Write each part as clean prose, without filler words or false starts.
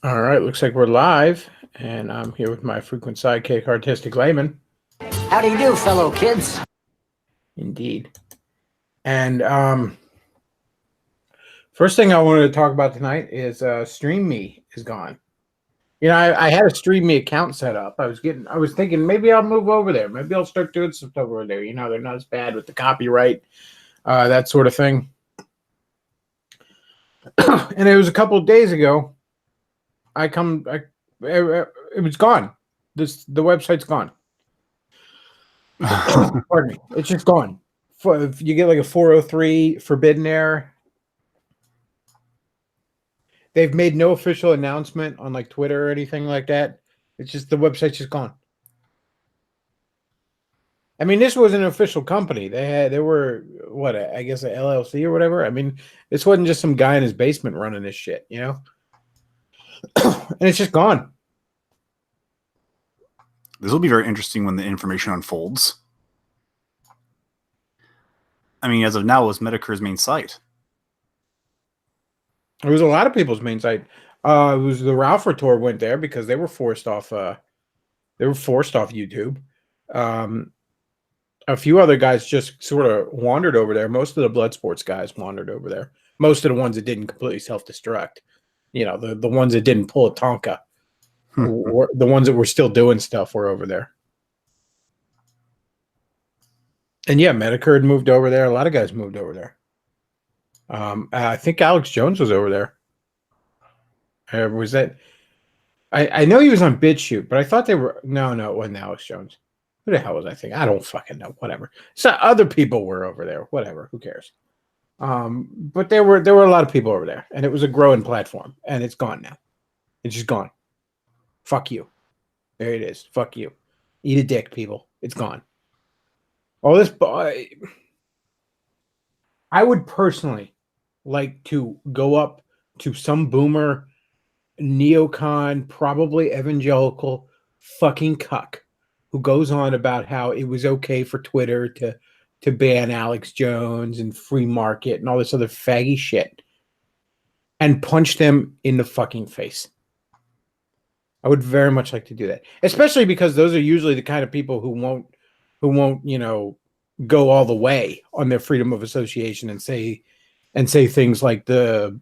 All right, looks like we're live, and I'm here with my frequent sidekick, Artistic Layman. How do you do, fellow kids? Indeed. And first thing I wanted to talk about tonight is Stream Me is gone. You know, I had a Stream Me account set up. I was thinking maybe I'll move over there. Maybe I'll start doing some stuff over there. You know, they're not as bad with the copyright, that sort of thing. And it was a couple of days ago. It was gone. The website's gone. Pardon me. It's just gone. If you get like a 403 forbidden error. They've made no official announcement on like Twitter or anything like that. It's just the website's just gone. I mean, this was an official company. They were what, I guess a LLC or whatever. I mean, this wasn't just some guy in his basement running this shit, you know? And it's just gone. This will be very interesting when the information unfolds. I mean, as of now, it was Medicare's main site. It was a lot of people's main site. It was the Ralph tour went there because they were forced off. They were forced off YouTube. A few other guys just sort of wandered over there. Most of the blood sports guys wandered over there. Most of the ones that didn't completely self-destruct. You know, the ones that didn't pull a Tonka. Or the ones that were still doing stuff were over there. And yeah, Medicare had moved over there. A lot of guys moved over there. I think Alex Jones was over there. Was that? I know he was on BitChute, but I thought they were. No, it wasn't Alex Jones. Who the hell was I thinking? I don't fucking know. Whatever. So other people were over there. Whatever. Who cares? But there were a lot of people over there, and it was a growing platform, and it's gone now. It's just gone. Fuck you. There it is. Fuck you. Eat a dick, people. It's gone. All this. I would personally like to go up to some boomer, neocon, probably evangelical fucking cuck who goes on about how it was okay for Twitter to ban Alex Jones and free market and all this other faggy shit and punch them in the fucking face. I would very much like to do that, especially because those are usually the kind of people who won't, you know, go all the way on their freedom of association and say things like the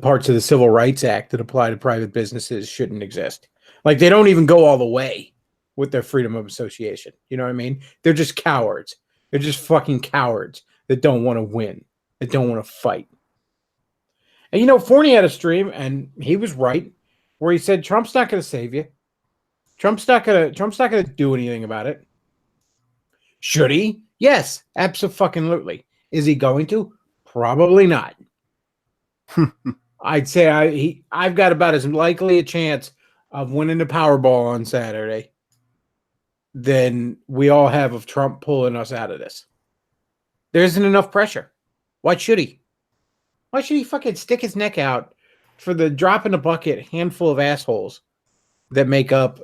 parts of the Civil Rights Act that apply to private businesses shouldn't exist. Like they don't even go all the way with their freedom of association. You know what I mean? They're just cowards. They're just fucking cowards that don't want to win, that don't want to fight. And you know, Fournier had a stream, and he was right, where he said Trump's not going to save you. Trump's not going to do anything about it. Should he? Yes, absolutely. Is he going to? Probably not. I'd say I've got about as likely a chance of winning the Powerball on Saturday than we all have of Trump pulling us out of this. There isn't enough pressure. Why should he? Why should he fucking stick his neck out for the drop in the bucket handful of assholes that make up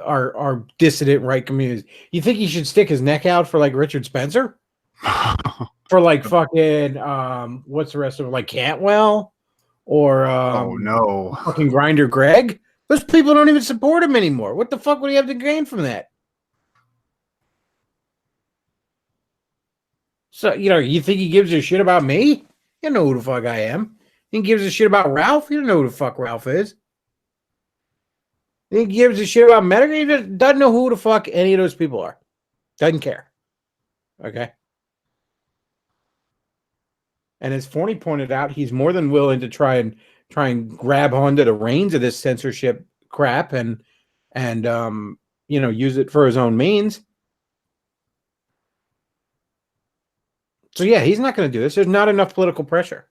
our dissident right communities? You think he should stick his neck out for like Richard Spencer? For like fucking what's the rest of it? Like Cantwell? Or oh no, fucking Grinder Greg? Those people don't even support him anymore. What the fuck would he have to gain from that? So, you know, you think he gives a shit about me? You know who the fuck I am. He gives a shit about Ralph? You don't know who the fuck Ralph is. He gives a shit about Medicare? He just doesn't know who the fuck any of those people are. Doesn't care. Okay? And as Forney pointed out, he's more than willing to try and grab onto the reins of this censorship crap and you know, use it for his own means. So yeah, he's not going to do this. There's not enough political pressure.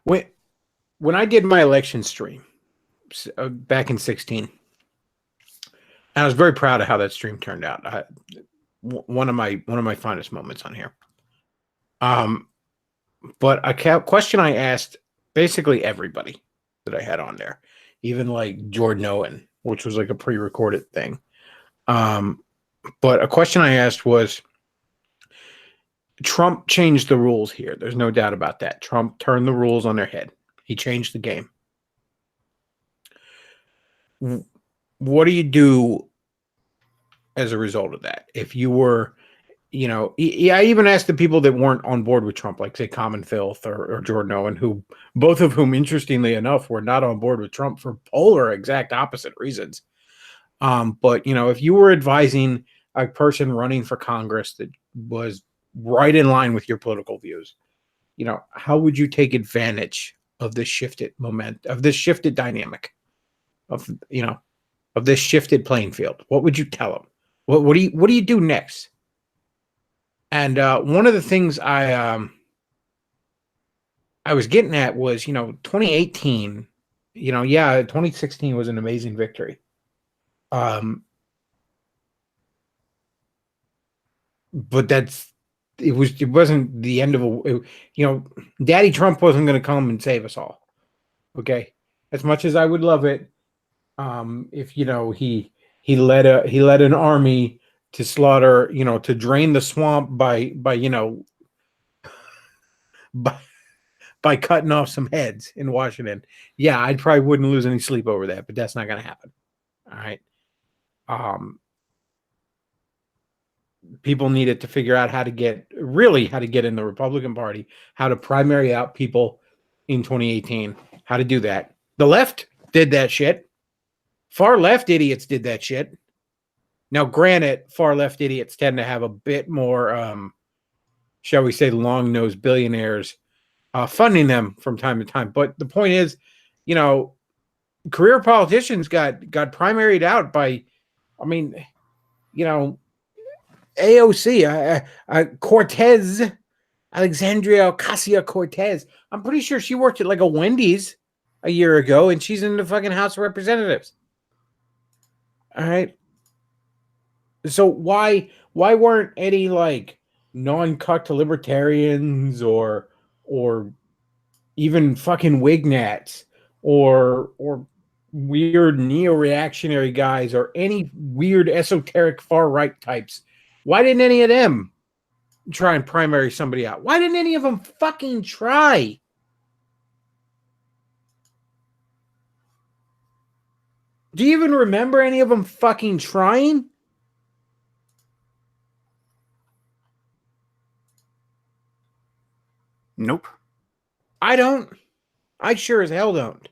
When I did my election stream back in 2016, I was very proud of how that stream turned out. One of my finest moments on here. But a question I asked basically everybody that I had on there, even like Jordan Owen, which was like a pre-recorded thing. But a question I asked was, Trump changed the rules here. There's no doubt about that. Trump turned the rules on their head. He changed the game. What do you do as a result of that? If you were, I even asked the people that weren't on board with Trump, like say Common Filth or Jordan Owen, who both of whom, interestingly enough, were not on board with Trump for polar exact opposite reasons. But if you were advising a person running for Congress that was right in line with your political views, how would you take advantage of this shifted of this shifted dynamic, of this shifted playing field? What would you tell them? What do you do next? And one of the things I was getting at was, 2018, 2016 was an amazing victory. But it wasn't the end of Daddy Trump wasn't going to come and save us all. Okay. As much as I would love it, if he led an army to slaughter, to drain the swamp by by cutting off some heads in Washington. Yeah, I probably wouldn't lose any sleep over that, but that's not going to happen. All right. People needed to figure out how to get in the Republican Party, how to primary out people in 2018, how to do that. The left did that shit. Far left idiots did that shit. Now, granted, far left idiots tend to have a bit more, shall we say, long-nosed billionaires funding them from time to time. But the point is, career politicians got primaried out by, AOC, Cortez, Alexandria Ocasio-Cortez. I'm pretty sure she worked at like a Wendy's a year ago, and she's in the fucking House of Representatives. All right. So why weren't any like non-cucked libertarians or even fucking Wignats or weird neo-reactionary guys or any weird esoteric far-right types? Why didn't any of them try and primary somebody out? Why didn't any of them fucking try? Do you even remember any of them fucking trying? Nope. I don't. I sure as hell don't.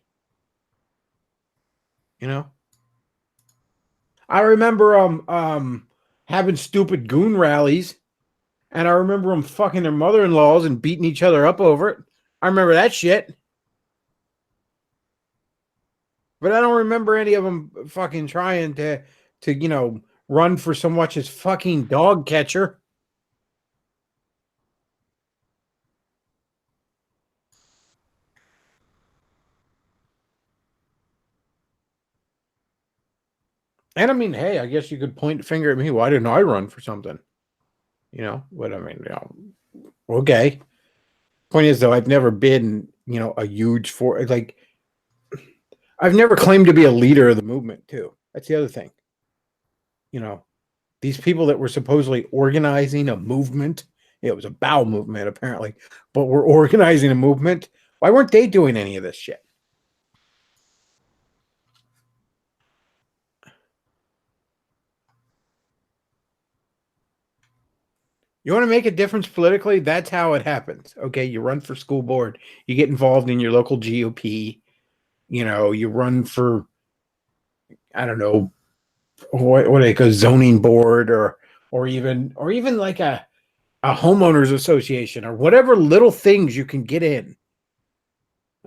I remember having stupid goon rallies, and I remember them fucking their mother-in-laws and beating each other up over it. I remember that shit. But I don't remember any of them fucking trying to run for so much as fucking dog catcher. And I mean, hey, I guess you could point a finger at me. Why didn't I run for something? But I mean, okay. Point is, though, I've never been, a huge I've never claimed to be a leader of the movement, too. That's the other thing. These people that were supposedly organizing a movement, it was a bowel movement, apparently, but we're organizing a movement. Why weren't they doing any of this shit? You want to make a difference politically? That's how it happens. Okay, you run for school board. You get involved in your local GOP. You run for, I don't know, what like a zoning board or even like a homeowners association or whatever little things you can get in.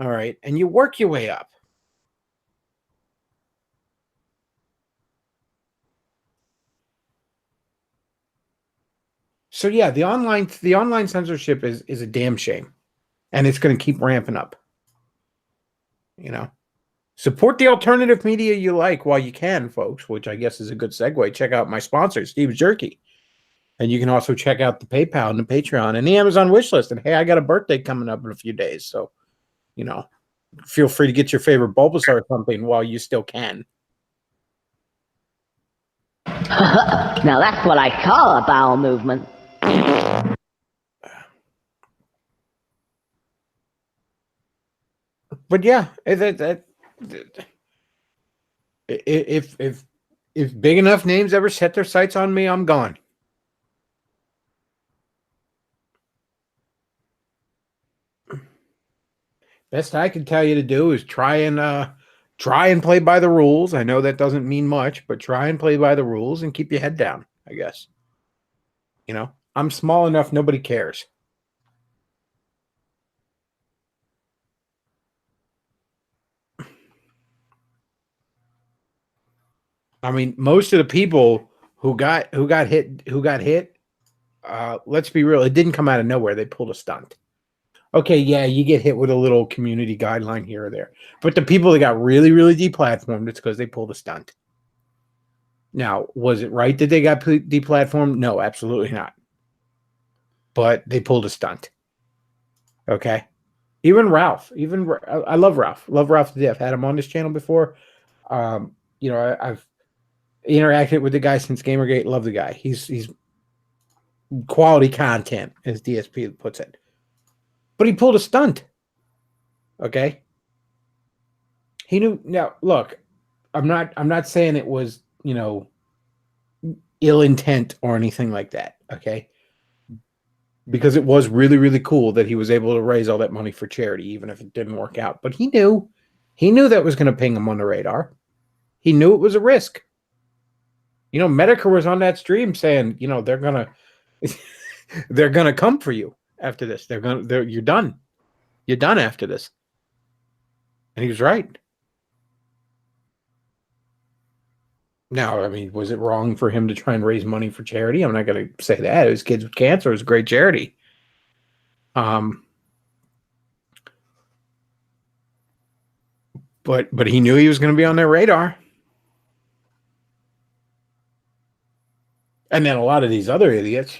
All right, and you work your way up. So yeah, the online censorship is a damn shame, and it's going to keep ramping up. Support the alternative media you like while you can, folks. Which I guess is a good segue. Check out my sponsor, Steve's Jerky, and you can also check out the PayPal and the Patreon and the Amazon wishlist. And hey, I got a birthday coming up in a few days, so feel free to get your favorite Bulbasaur or something while you still can. Now that's what I call a bowel movement. But yeah, if big enough names ever set their sights on me, I'm gone. Best I can tell you to do is try and play by the rules. I know that doesn't mean much, but try and play by the rules and keep your head down, I guess. I'm small enough, nobody cares. I mean, most of the people who got hit, let's be real, it didn't come out of nowhere. They pulled a stunt. Okay, yeah, you get hit with a little community guideline here or there. But the people that got really, really deplatformed, it's because they pulled a stunt. Now, was it right that they got deplatformed? No, absolutely not. But they pulled a stunt. Okay. Even Ralph, I love Ralph to death. Had him on this channel before. I've interacted with the guy since Gamergate. Love the guy. He's quality content, as DSP puts it. But he pulled a stunt. Okay. He knew. Now, look, I'm not saying it was, ill intent or anything like that. Okay. Because it was really, really cool that he was able to raise all that money for charity, even if it didn't work out. But he knew that was going to ping him on the radar. He knew it was a risk. Medicare was on that stream saying, they're gonna they're gonna come for you after this. You're done. You're done after this. And he was right. Now, I mean, was it wrong for him to try and raise money for charity? I'm not going to say that. His kids with cancer is a great charity. But he knew he was going to be on their radar. And then a lot of these other idiots,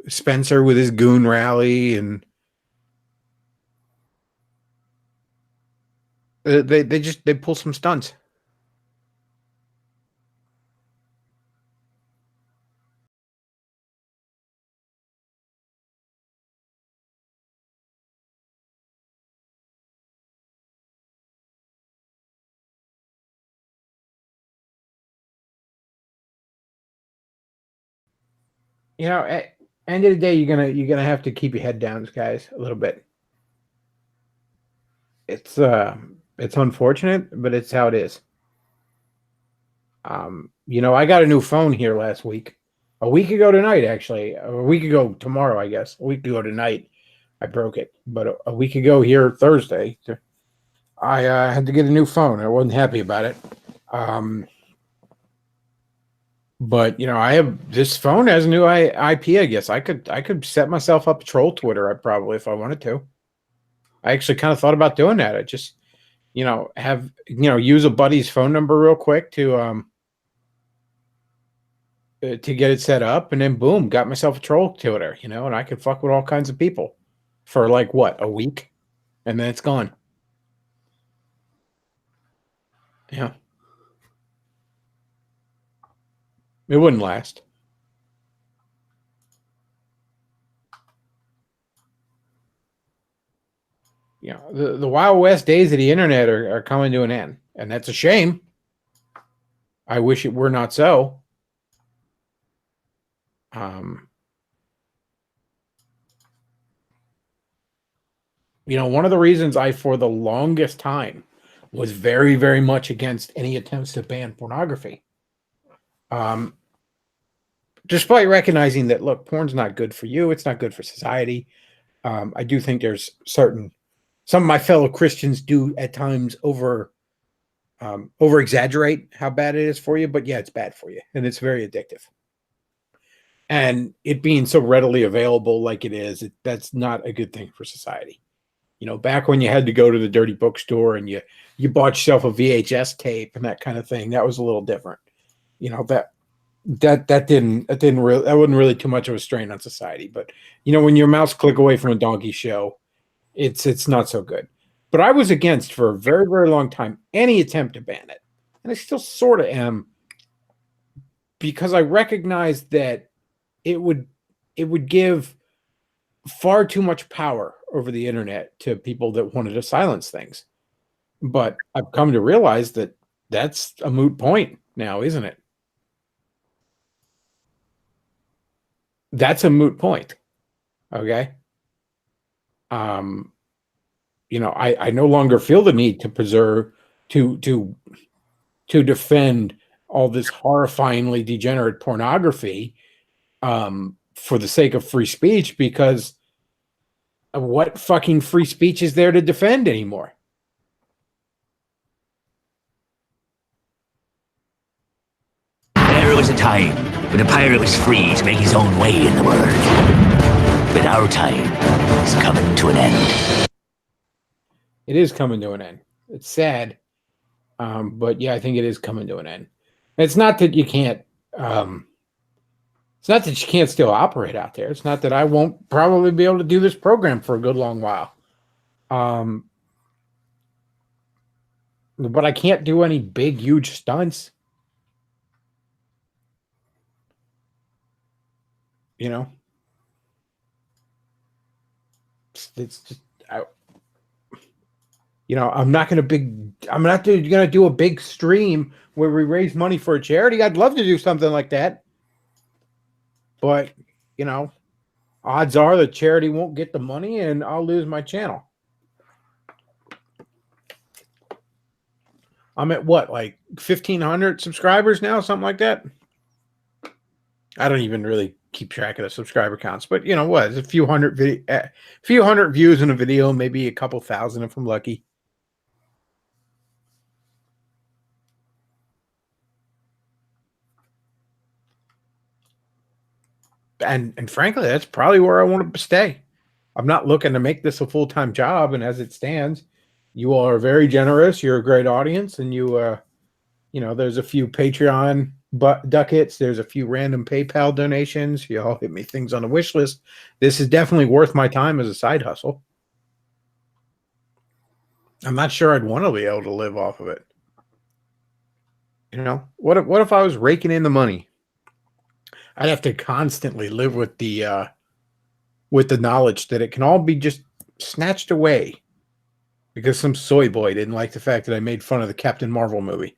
Spencer with his goon rally, and they pull some stunts. At end of the day, you're gonna have to keep your head down, guys, a little bit. It's unfortunate, but it's how it is. I got a new phone here last week. A week ago tonight, actually. A week ago tomorrow, I guess. A week ago tonight, I broke it. But a week ago here, Thursday, I had to get a new phone. I wasn't happy about it. But I have this phone has a new IP. I guess I could set myself up to troll Twitter. I probably, if I wanted to. I actually kind of thought about doing that. I just, have use a buddy's phone number real quick to get it set up, and then boom, got myself a troll Twitter. And I could fuck with all kinds of people for like what, a week, and then it's gone. Yeah. It wouldn't last. The Wild West days of the internet are coming to an end, and that's a shame. I wish it were not so. One of the reasons I, for the longest time, was very, very much against any attempts to ban pornography. Despite recognizing that, look, porn's not good for you. It's not good for society. I do think there's some of my fellow Christians do at times over exaggerate how bad it is for you, but yeah, it's bad for you, and it's very addictive. And it being so readily available like it is, that's not a good thing for society. Back when you had to go to the dirty bookstore and you bought yourself a VHS tape and that kind of thing, that was a little different. That wasn't really too much of a strain on society. But when your mouse click away from a donkey show, it's not so good. But I was against for a very, very long time any attempt to ban it, and I still sort of am, because I recognized that it would give far too much power over the internet to people that wanted to silence things. But I've come to realize that that's a moot point now, isn't it? That's a moot point. Okay. I no longer feel the need to preserve to defend all this horrifyingly degenerate pornography for the sake of free speech, because what fucking free speech is there to defend anymore? There was a time when a pirate was free to make his own way in the world. But our time is coming to an end. It is coming to an end. It's sad. But yeah, I think it is coming to an end. It's not that you can't it's not that you can't still operate out there. It's not that I won't probably be able to do this program for a good long while. But I can't do any big, huge stunts. You know? It's just I'm not going to do a big stream where we raise money for a charity. I'd love to do something like that. But, odds are the charity won't get the money and I'll lose my channel. I'm at what, like 1,500 subscribers now, something like that? I don't even really keep track of the subscriber counts, but what? It's a few hundred views in a video, maybe a couple thousand if I'm lucky. And frankly, that's probably where I want to stay. I'm not looking to make this a full-time job, and as it stands, you all are very generous. You're a great audience, and there's a few Patreon ducats. There's a few random PayPal donations. You all hit me things on the wish list. This is definitely worth my time as a side hustle. I'm not sure I'd want to be able to live off of it. What if I was raking in the money? I'd have to constantly live with the knowledge that it can all be just snatched away because some soy boy didn't like the fact that I made fun of the Captain Marvel movie.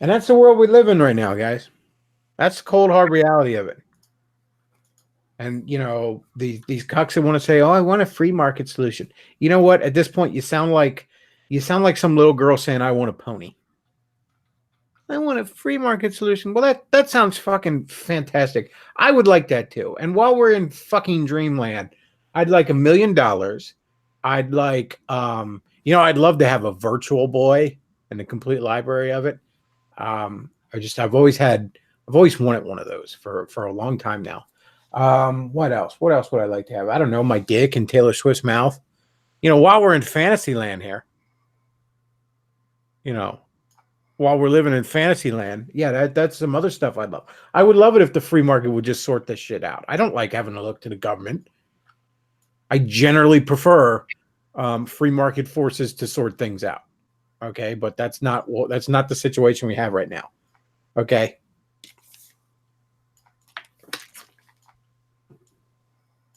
And that's the world we live in right now, guys. That's the cold, hard reality of it. And, these cucks that want to say, oh, I want a free market solution. You know what? At this point, you sound like some little girl saying, I want a pony. I want a free market solution. Well, that sounds fucking fantastic. I would like that too. And while we're in fucking dreamland, I'd like $1 million. I'd like, I'd love to have a virtual boy and a complete library of it. I've always wanted one of those for a long time now. What else? What else would I like to have? I don't know. My dick and Taylor Swift's mouth. While we're in fantasy land here, while we're living in fantasy land, yeah, that's some other stuff I'd love. I would love it if the free market would just sort this shit out. I don't like having to look to the government. I generally prefer free market forces to sort things out. Okay, but that's not the situation we have right now. Okay.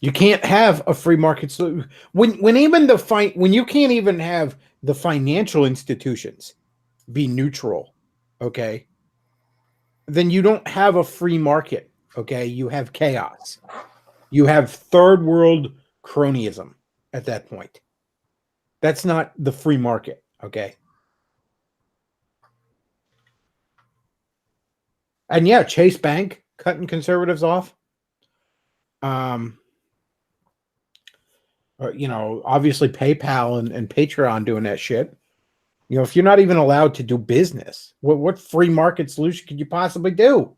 You can't have a free market solution when you can't even have the financial institutions be neutral, okay? Then you don't have a free market, okay? You have chaos. You have third world cronyism at that point. That's not the free market, okay? And yeah, Chase Bank cutting conservatives off. Obviously PayPal and Patreon doing that shit. If you're not even allowed to do business, what free market solution could you possibly do?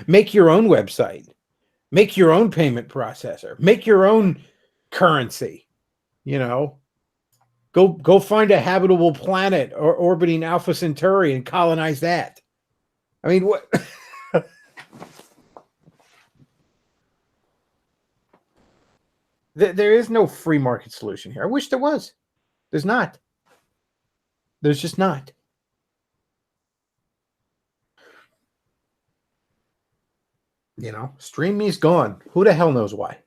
Make your own website, make your own payment processor, make your own currency. Go find a habitable planet or orbiting Alpha Centauri and colonize that. I mean, what? There is no free market solution here. I wish there was. There's not. There's just not. You know, Stream Me's gone. Who the hell knows why?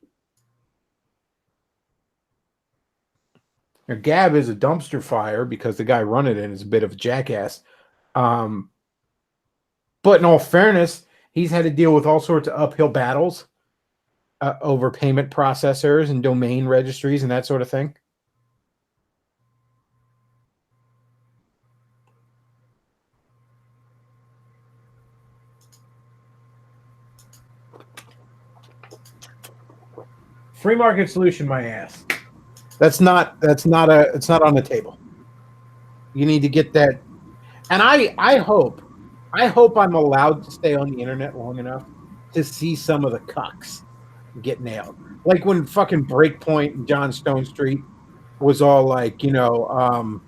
Now, Gab is a dumpster fire because the guy running it is a bit of a jackass. But in all fairness, he's had to deal with all sorts of uphill battles over payment processors and domain registries and that sort of thing. Free market solution, my ass. It's not on the table. You need to get that. And I hope I'm allowed to stay on the internet long enough to see some of the cucks get nailed. Like when fucking Breakpoint and John Stone Street was all like, it was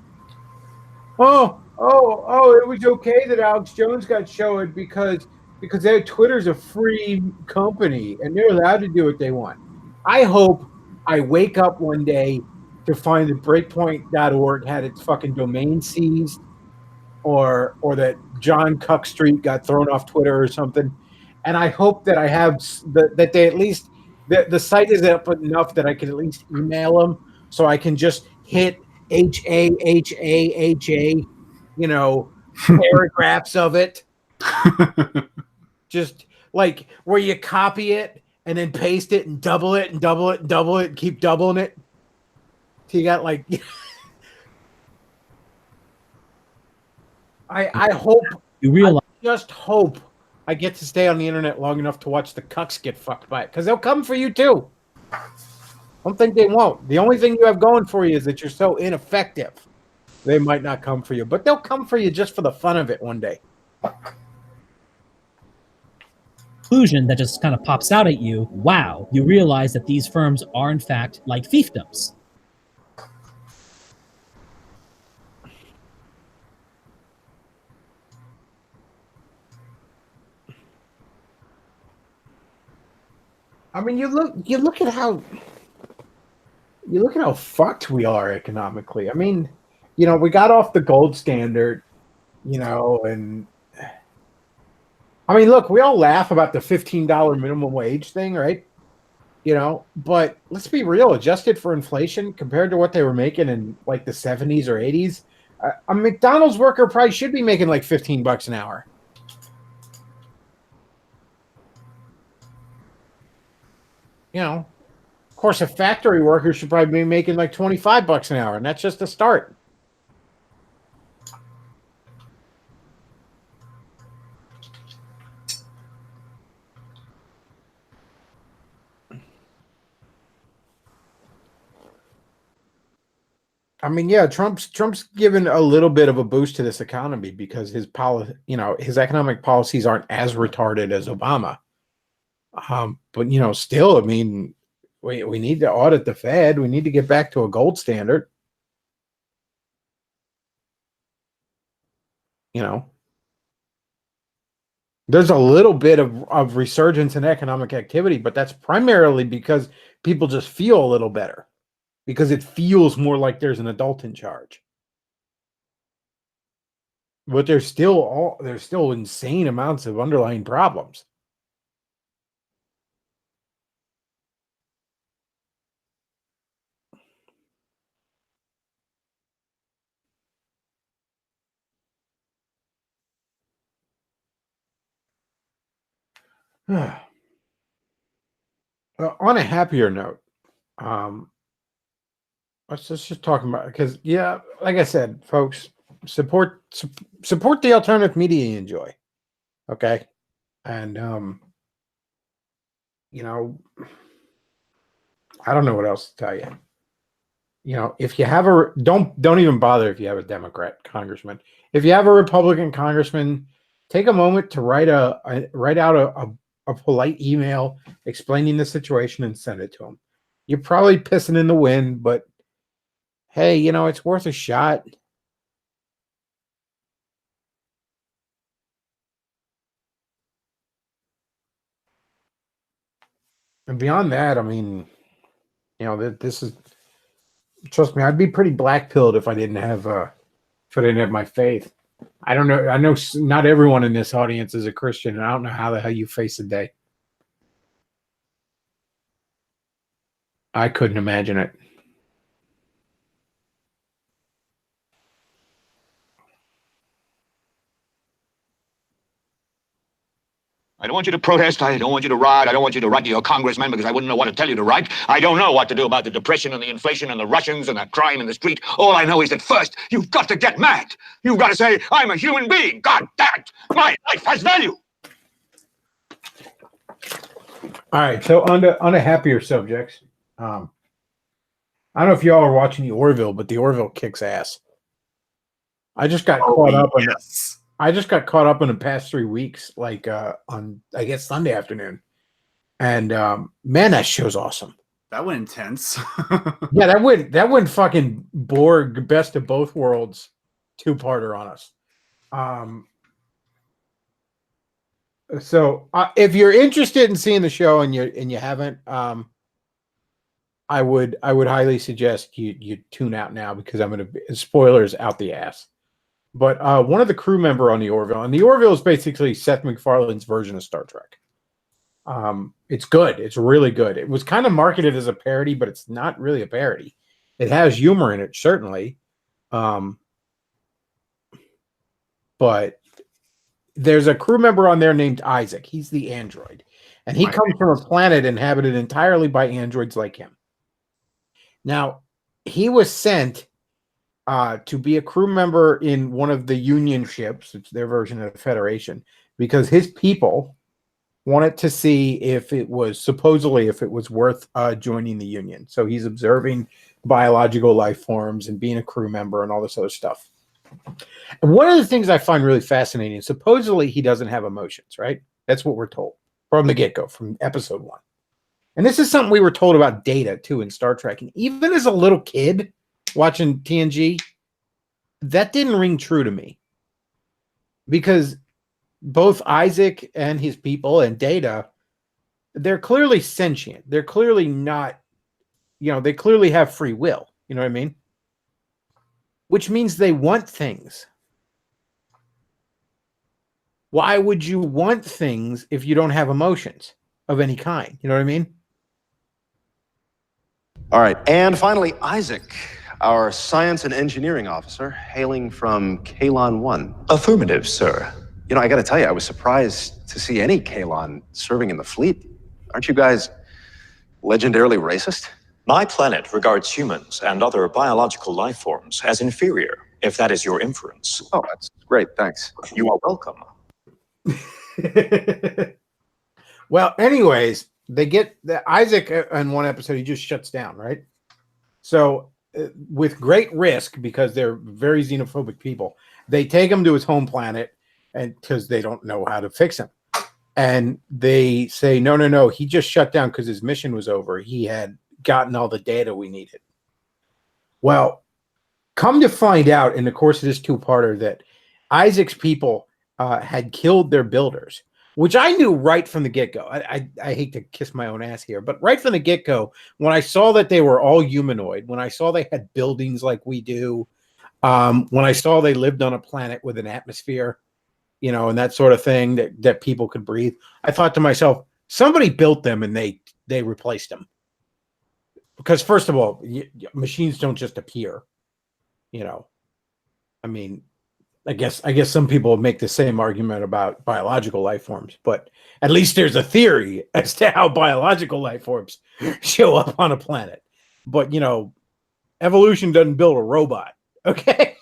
okay that Alex Jones got showed because Twitter's a free company and they're allowed to do what they want. I hope I wake up one day to find that breakpoint.org had its fucking domain seized or that John Cuck Street got thrown off Twitter or something. And I hope that I have that they at least the site is up enough that I can at least email them so I can just hit HAHAHA, paragraphs of it. Just like where you copy it and then paste it and double it and double it and double it and keep doubling it. So you got like I hope You realize I just hope I get to stay on the internet long enough to watch the cucks get fucked by it. Because they'll come for you too. Don't think they won't. The only thing you have going for you is that you're so ineffective. They might not come for you, but they'll come for you just for the fun of it one day. conclusion that just kind of pops out at you. Wow, you realize that these firms are in fact like fiefdoms. I mean, you look at how fucked we are economically. I mean, we got off the gold standard, and I mean, look, we all laugh about the $15 minimum wage thing, right? But let's be real, adjusted for inflation compared to what they were making in like the 70s or 80s, a McDonald's worker probably should be making like $15 an hour. Of course, a factory worker should probably be making like $25 an hour, and that's just a start. I mean, yeah, Trump's given a little bit of a boost to this economy because his his economic policies aren't as retarded as Obama. But still, I mean, we need to audit the Fed. We need to get back to a gold standard. There's a little bit of resurgence in economic activity, but that's primarily because people just feel a little better because it feels more like there's an adult in charge. But there's still insane amounts of underlying problems. On a happier note, let's just talk about, because like I said, folks, support the alternative media you enjoy. Okay. And I don't know what else to tell you. If you have don't even bother if you have a Democrat congressman. If you have a Republican congressman, take a moment to write out a polite email explaining the situation and send it to him. You're probably pissing in the wind, but hey, it's worth a shot. And beyond that, I mean, this is, trust me, I'd be pretty black-pilled if I didn't have my faith. I don't know. I know not everyone in this audience is a Christian, and I don't know how the hell you face a day. I couldn't imagine it. I don't want you to protest. I don't want you to riot. I don't want you to write to your congressman because I wouldn't know what to tell you to write. I don't know what to do about the depression and the inflation and the Russians and the crime in the street. All I know is that first, you've got to get mad. You've got to say, I'm a human being. God damn it. My life has value. All right, so on to happier subjects. I don't know if y'all are watching the Orville, but the Orville kicks ass. I just got caught up on yes. I just got caught up in the past 3 weeks, like on I guess Sunday afternoon, and man, that show's awesome. That went intense. Yeah, that went fucking Borg best of both worlds 2-parter on us. So if you're interested in seeing the show and you haven't, I would highly suggest you tune out now because I'm gonna spoilers out the ass. But one of the crew member on the Orville, and the Orville is basically Seth MacFarlane's version of Star Trek. It's good. It's really good. It was kind of marketed as a parody, but it's not really a parody. It has humor in it, certainly. But there's a crew member on there named Isaac. He's the android. And he comes from a planet inhabited entirely by androids like him. Now, he was sent to be a crew member in one of the Union ships. It's their version of the Federation, because his people wanted to see if it was worth joining the Union. So he's observing biological life forms and being a crew member and all this other stuff. And one of the things I find really fascinating, supposedly he doesn't have emotions, right? That's what we're told from the get-go, from episode 1. And this is something we were told about Data, too, in Star Trek. And even as a little kid watching TNG, that didn't ring true to me. Because both Isaac and his people and Data, they're clearly sentient. They're clearly not, they clearly have free will. You know what I mean? Which means they want things. Why would you want things if you don't have emotions of any kind? You know what I mean? All right. And finally, Isaac, our science and engineering officer, hailing from Kalon 1. Affirmative, sir. I got to tell you, I was surprised to see any Kalon serving in the fleet. Aren't you guys legendarily racist? My planet regards humans and other biological life forms as inferior, if that is your inference. Oh, that's great. Thanks. You are welcome. Well, anyways, they get Isaac in one episode, he just shuts down, right? So with great risk, because they're very xenophobic people, they take him to his home planet, and because they don't know how to fix him. And they say, no, he just shut down because his mission was over. He had gotten all the data we needed. Well, come to find out in the course of this 2-parter that Isaac's people had killed their builders, which I knew right from the get-go. I hate to kiss my own ass here, but right from the get-go, when I saw that they were all humanoid, when I saw they had buildings like we do, when I saw they lived on a planet with an atmosphere, and that sort of thing that people could breathe, I thought to myself, somebody built them and they replaced them. Because first of all, machines don't just appear, I mean, I guess some people make the same argument about biological life forms, but at least there's a theory as to how biological life forms show up on a planet. But, evolution doesn't build a robot. Okay.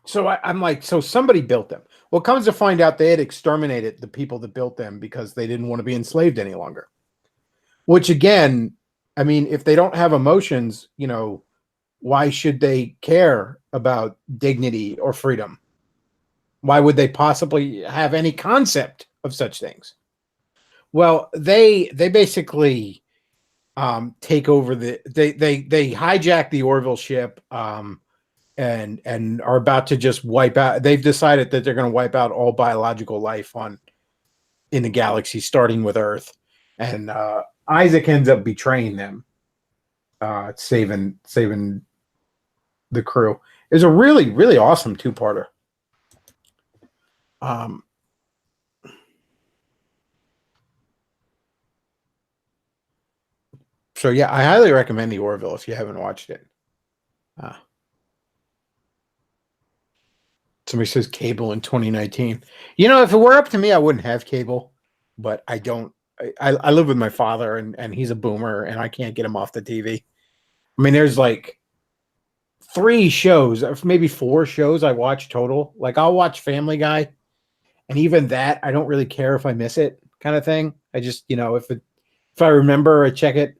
So I'm like, so somebody built them. Well, it comes to find out they had exterminated the people that built them because they didn't want to be enslaved any longer. Which again, I mean, if they don't have emotions, why should they care about dignity or freedom? Why would they possibly have any concept of such things? Well, they basically take over they hijack the Orville ship. And are about to just wipe out. They've decided that they're going to wipe out all biological life in the galaxy, starting with Earth. And Isaac ends up betraying them, saving the crew. It's a really, really awesome 2-parter. So yeah, I highly recommend the Orville if you haven't watched it. Somebody says cable in 2019. You know, if it were up to me, I wouldn't have cable, but I don't. I live with my father, and he's a boomer, and I can't get him off the TV. I mean, there's like 3 shows, maybe 4 shows I watch total. Like I'll watch Family Guy, and even that, I don't really care if I miss it, kind of thing. I just, if I remember, I check it.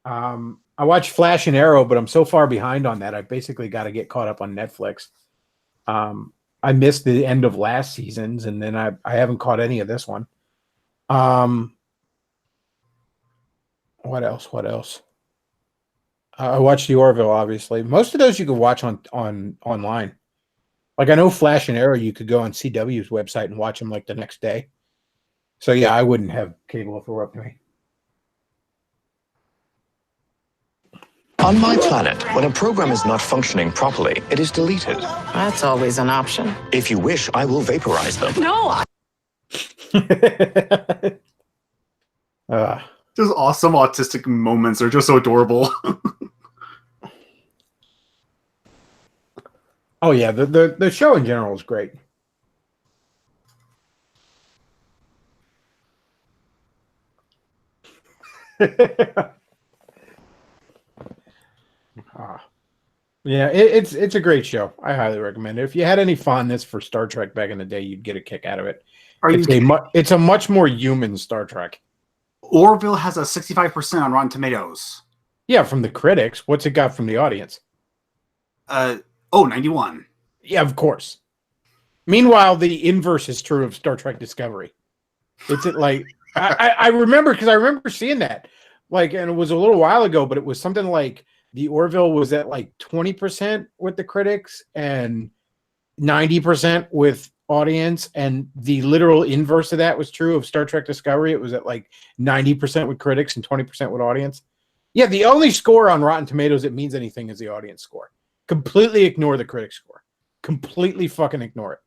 I watch Flash and Arrow, but I'm so far behind on that. I basically got to get caught up on Netflix. I missed the end of last season's, and then I haven't caught any of this one. What else? I watched the Orville, obviously. Most of those you could watch on online. Like I know Flash and Arrow, you could go on CW's website and watch them like the next day. So yeah, I wouldn't have cable if it were up to me. On my planet, when a program is not functioning properly, it is deleted. That's always an option. If you wish, I will vaporize them. No. Just awesome autistic moments. They're just so adorable. Oh yeah, the show in general is great. Yeah, it's a great show. I highly recommend it. If you had any fondness for Star Trek back in the day, you'd get a kick out of it. It's a much more human Star Trek. Orville has a 65% on Rotten Tomatoes. Yeah, from the critics. What's it got from the audience? 91. Yeah, of course. Meanwhile, the inverse is true of Star Trek Discovery. It's like I remember, because I remember seeing that, like, and it was a little while ago, but it was something like the Orville was at like 20% with the critics and 90% with audience, and the literal inverse of that was true of Star Trek Discovery. It was at like 90% with critics and 20% with audience. Yeah, the only score on Rotten Tomatoes that means anything is the audience score. Completely ignore the critic score. Completely fucking ignore it.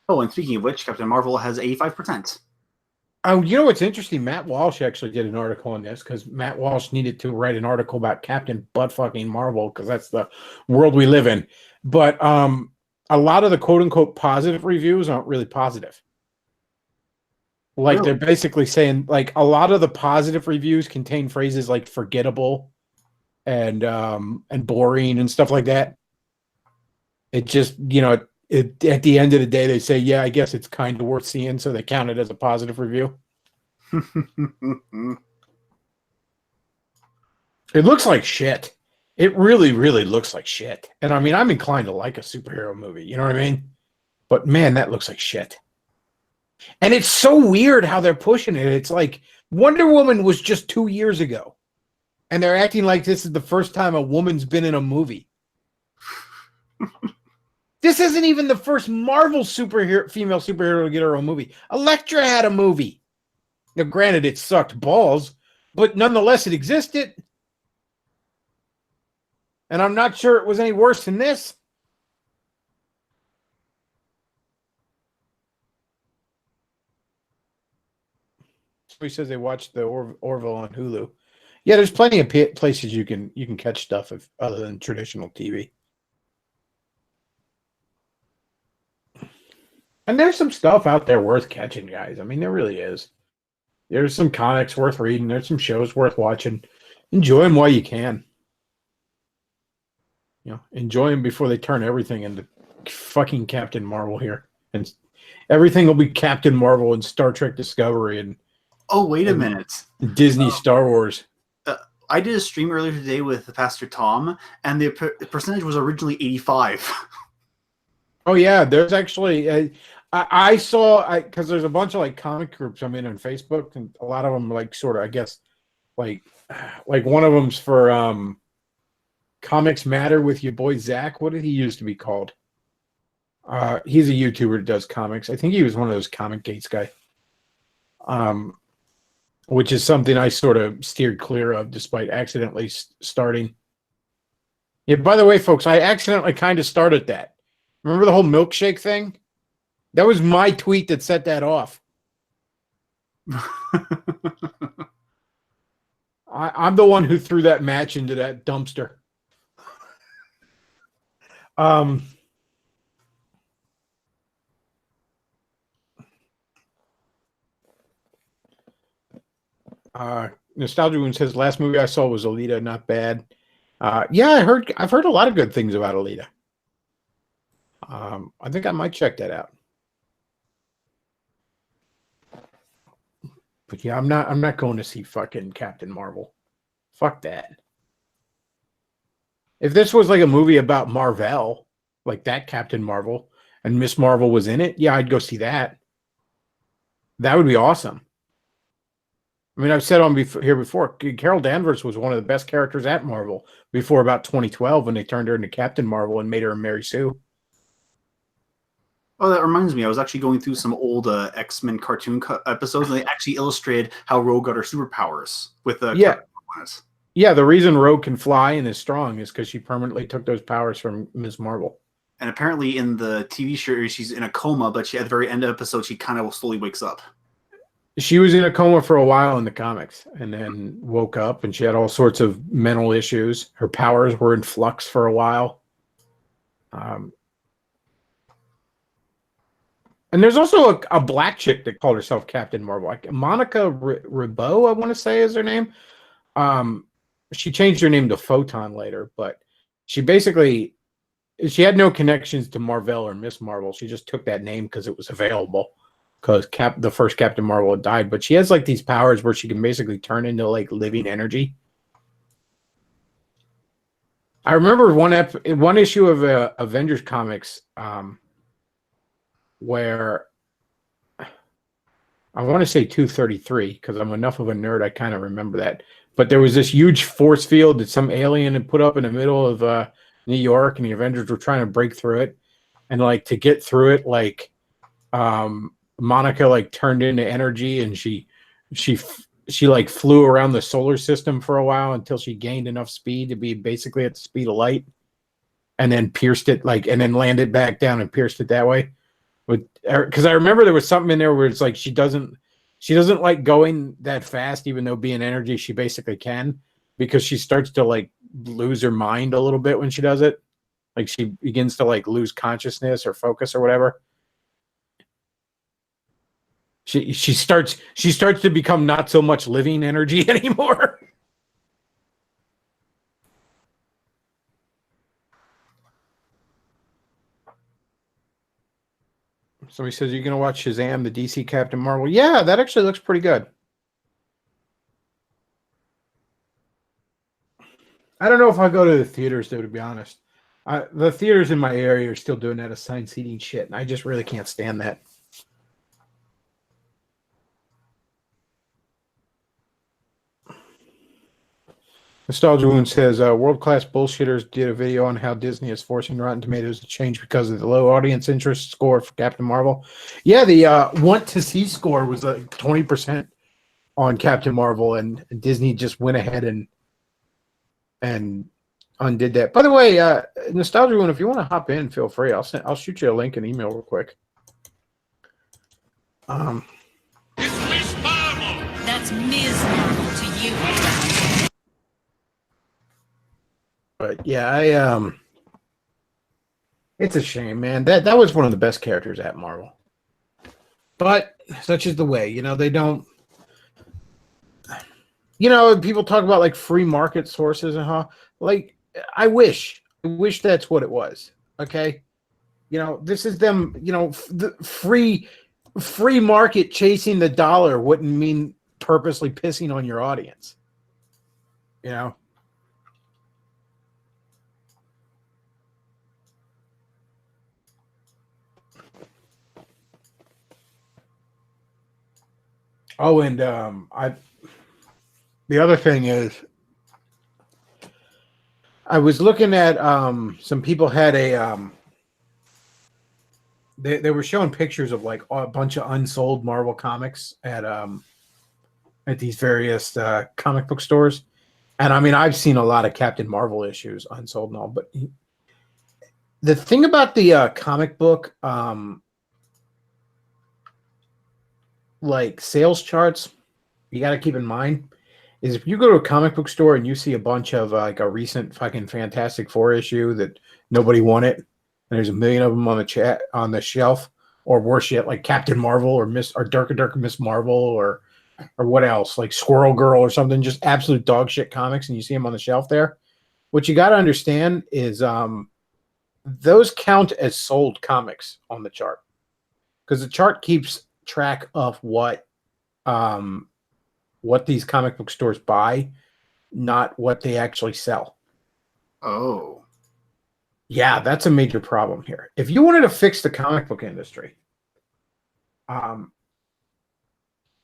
Oh, and speaking of which, Captain Marvel has 85%. Oh, you know what's interesting? Matt Walsh actually did an article on this because Matt Walsh needed to write an article about Captain Butt-fucking Marvel because that's the world we live in. But a lot of the quote-unquote positive reviews aren't really positive. Like, They're basically saying, like, a lot of the positive reviews contain phrases like forgettable and boring and stuff like that. It just, at the end of the day, they say, yeah, I guess it's kind of worth seeing, so they count it as a positive review. It looks like shit. It really, really looks like shit. And I mean, I'm inclined to like a superhero movie, you know what I mean? But man, that looks like shit. And it's so weird how they're pushing it. It's like Wonder Woman was just 2 years ago, and they're acting like this is the first time a woman's been in a movie. This isn't even the first Marvel female superhero to get her own movie. Elektra had a movie. Now, granted, it sucked balls, but nonetheless, it existed. And I'm not sure it was any worse than this. Somebody says they watched the Orville on Hulu. Yeah, there's plenty of places you can catch stuff other than traditional TV. And there's some stuff out there worth catching, guys. I mean, there really is. There's some comics worth reading. There's some shows worth watching. Enjoy them while you can. Enjoy them before they turn everything into fucking Captain Marvel here. And everything will be Captain Marvel and Star Trek Discovery and wait a minute. Disney Star Wars. I did a stream earlier today with Pastor Tom, and the percentage was originally 85. Oh yeah, there's actually I saw because there's a bunch of like comic groups I'm in on Facebook, and a lot of them like sort of, I guess, like one of them's for Comics Matter with your boy Zach. What did he used to be called? He's a YouTuber that does comics. I think he was one of those Comic Gates guy. Which is something I sort of steered clear of despite accidentally starting. Yeah, by the way, folks, I accidentally kind of started that. Remember the whole milkshake thing? That was my tweet that set that off. I'm the one who threw that match into that dumpster. Nostalgia Wound says last movie I saw was Alita, not bad. Yeah, I've heard a lot of good things about Alita. I think I might check that out. But yeah, I'm not going to see fucking Captain Marvel. Fuck that. If this was like a movie about Marvel, like that Captain Marvel, and Miss Marvel was in it, yeah, I'd go see that. That would be awesome. I mean, I've said here before, Carol Danvers was one of the best characters at Marvel before about 2012 when they turned her into Captain Marvel and made her a Mary Sue. Oh, that reminds me. I was actually going through some old X-Men cartoon episodes, and they actually illustrated how Rogue got her superpowers with yeah. Yeah, the reason Rogue can fly and is strong is because she permanently took those powers from Ms. Marvel. And apparently in the TV series, she's in a coma, but at the very end of the episode, she kind of slowly wakes up. She was in a coma for a while in the comics and then woke up, and she had all sorts of mental issues. Her powers were in flux for a while. And there's also a black chick that called herself Captain Marvel. Like Monica Rambeau, I want to say is her name. She changed her name to Photon later, but she had no connections to Marvel or Miss Marvel. She just took that name because it was available, because the first Captain Marvel had died. But she has like these powers where she can basically turn into like living energy. I remember one issue of Avengers comics where I want to say 233 because I'm enough of a nerd I kind of remember that. But there was this huge force field that some alien had put up in the middle of New York, and the Avengers were trying to break through it. And like to get through it, like Monica like turned into energy, and she like flew around the solar system for a while until she gained enough speed to be basically at the speed of light, and then pierced it and then landed back down and pierced it that way. Because I remember there was something in there where it's like she doesn't like going that fast, even though being energy she basically can, because she starts to like lose her mind a little bit when she does it. Like she begins to like lose consciousness or focus or whatever. She starts to become not so much living energy anymore. Somebody says, you're going to watch Shazam, the DC Captain Marvel. Yeah, that actually looks pretty good. I don't know if I'll go to the theaters, though, to be honest. The theaters in my area are still doing that assigned seating shit, and I just really can't stand that. Nostalgia Wound says, world-class bullshitters did a video on how Disney is forcing Rotten Tomatoes to change because of the low audience interest score for Captain Marvel. Yeah, the want-to-see score was like 20% on Captain Marvel, and Disney just went ahead and undid that. By the way, Nostalgia Wound, if you want to hop in, feel free. I'll shoot you a link and email real quick. It's Miss Marvel. That's Ms. Marvel to you. But yeah, it's a shame, man. That was one of the best characters at Marvel. But such is the way, they don't. People talk about like free market sources and like I wish that's what it was. Okay, this is them. The free market chasing the dollar wouldn't mean purposely pissing on your audience. Oh, and the other thing is, I was looking at some people had they were showing pictures of like a bunch of unsold Marvel comics at these various comic book stores, and I mean I've seen a lot of Captain Marvel issues unsold and all, but the thing about the comic book like sales charts, you got to keep in mind is if you go to a comic book store and you see a bunch of like a recent fucking Fantastic Four issue that nobody wanted, and there's a million of them on the shelf, or worse yet, like Captain Marvel or Darker Miss Marvel or what else, like Squirrel Girl or something, just absolute dog shit comics, and you see them on the shelf there. What you got to understand is those count as sold comics on the chart, because the chart keeps track of what these comic book stores buy, not what they actually sell. Oh. Yeah, that's a major problem here. If you wanted to fix the comic book industry,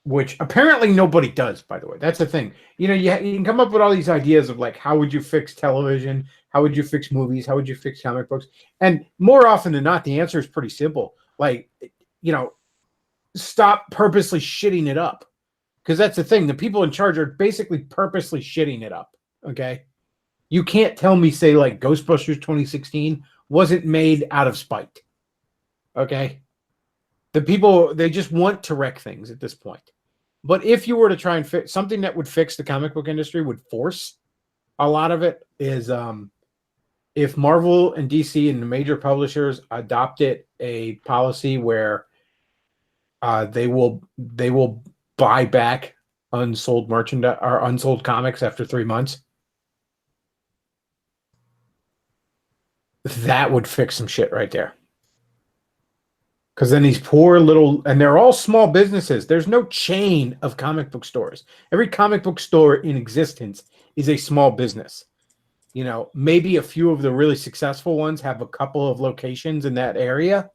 which apparently nobody does, by the way. That's the thing. You know, you can come up with all these ideas of like, how would you fix television? How would you fix movies? How would you fix comic books? And more often than not, the answer is pretty simple. Like, you know, stop purposely shitting it up. Because that's the thing. The people in charge are basically purposely shitting it up. Okay? You can't tell me, say, like Ghostbusters 2016 wasn't made out of spite. Okay? The people, they just want to wreck things at this point. But if you were to try and fix something that would fix the comic book industry, would force a lot of it, is if Marvel and DC and the major publishers adopted a policy where they will buy back unsold merchandise or unsold comics after 3 months. That would fix some shit right there. Because then these poor little, and they're all small businesses. There's no chain of comic book stores. Every comic book store in existence is a small business. You know, maybe a few of the really successful ones have a couple of locations in that area.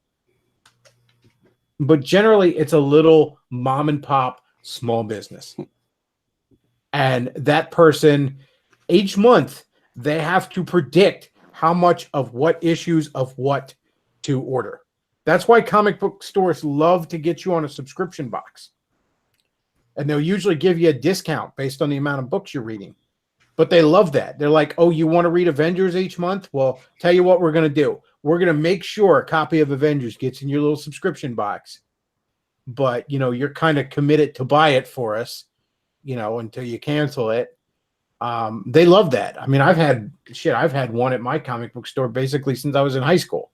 But generally, it's a little mom and pop small business. And that person, each month, they have to predict how much of what issues of what to order. That's why comic book stores love to get you on a subscription box. And they'll usually give you a discount based on the amount of books you're reading. But they love that. They're like, oh, you want to read Avengers each month? Well, tell you what we're going to do. We're going to make sure a copy of Avengers gets in your little subscription box. But, you know, you're kind of committed to buy it for us, you know, until you cancel it. They love that. I mean, I've had one at my comic book store basically since I was in high school.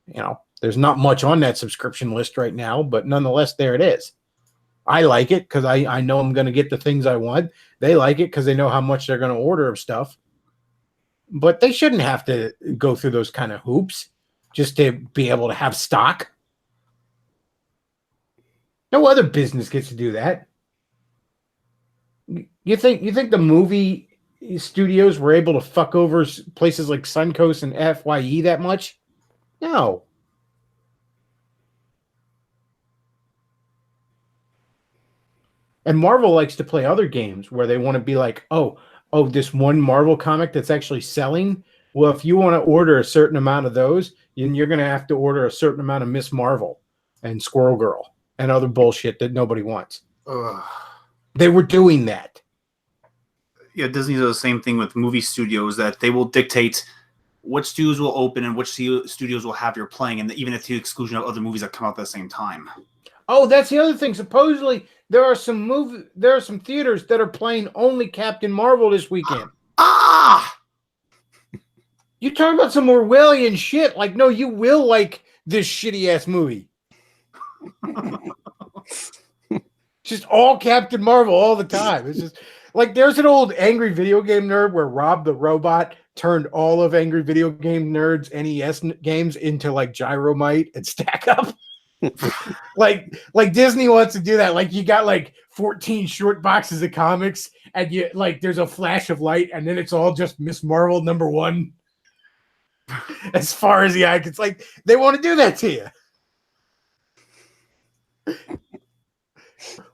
You know, there's not much on that subscription list right now, but nonetheless, there it is. I like it because I know I'm going to get the things I want. They like it because they know how much they're going to order of stuff. But they shouldn't have to go through those kind of hoops just to be able to have stock. No other business gets to do that. You think the movie studios were able to fuck over places like Suncoast and FYE that much? No. And Marvel likes to play other games where they want to be like, oh, this one Marvel comic that's actually selling. Well, if you want to order a certain amount of those, then you're going to have to order a certain amount of Miss Marvel and Squirrel Girl and other bullshit that nobody wants. Ugh. They were doing that. Yeah, Disney does the same thing with movie studios, that they will dictate what studios will open and which studios will have your playing, and even at the exclusion of other movies that come out at the same time. Oh, that's the other thing. Supposedly, there are some theaters that are playing only Captain Marvel this weekend. Ah! You talk about some Orwellian shit. Like, no, you will like this shitty ass movie. Just all Captain Marvel all the time. It's just like there's an old Angry Video Game Nerd where Rob the Robot turned all of Angry Video Game Nerd's NES games into like Gyromite and Stack Up. like Disney wants to do that. Like you got like 14 short boxes of comics and you like there's a flash of light and then it's all just Miss Marvel #1. As far as the eye, it's like they want to do that to you.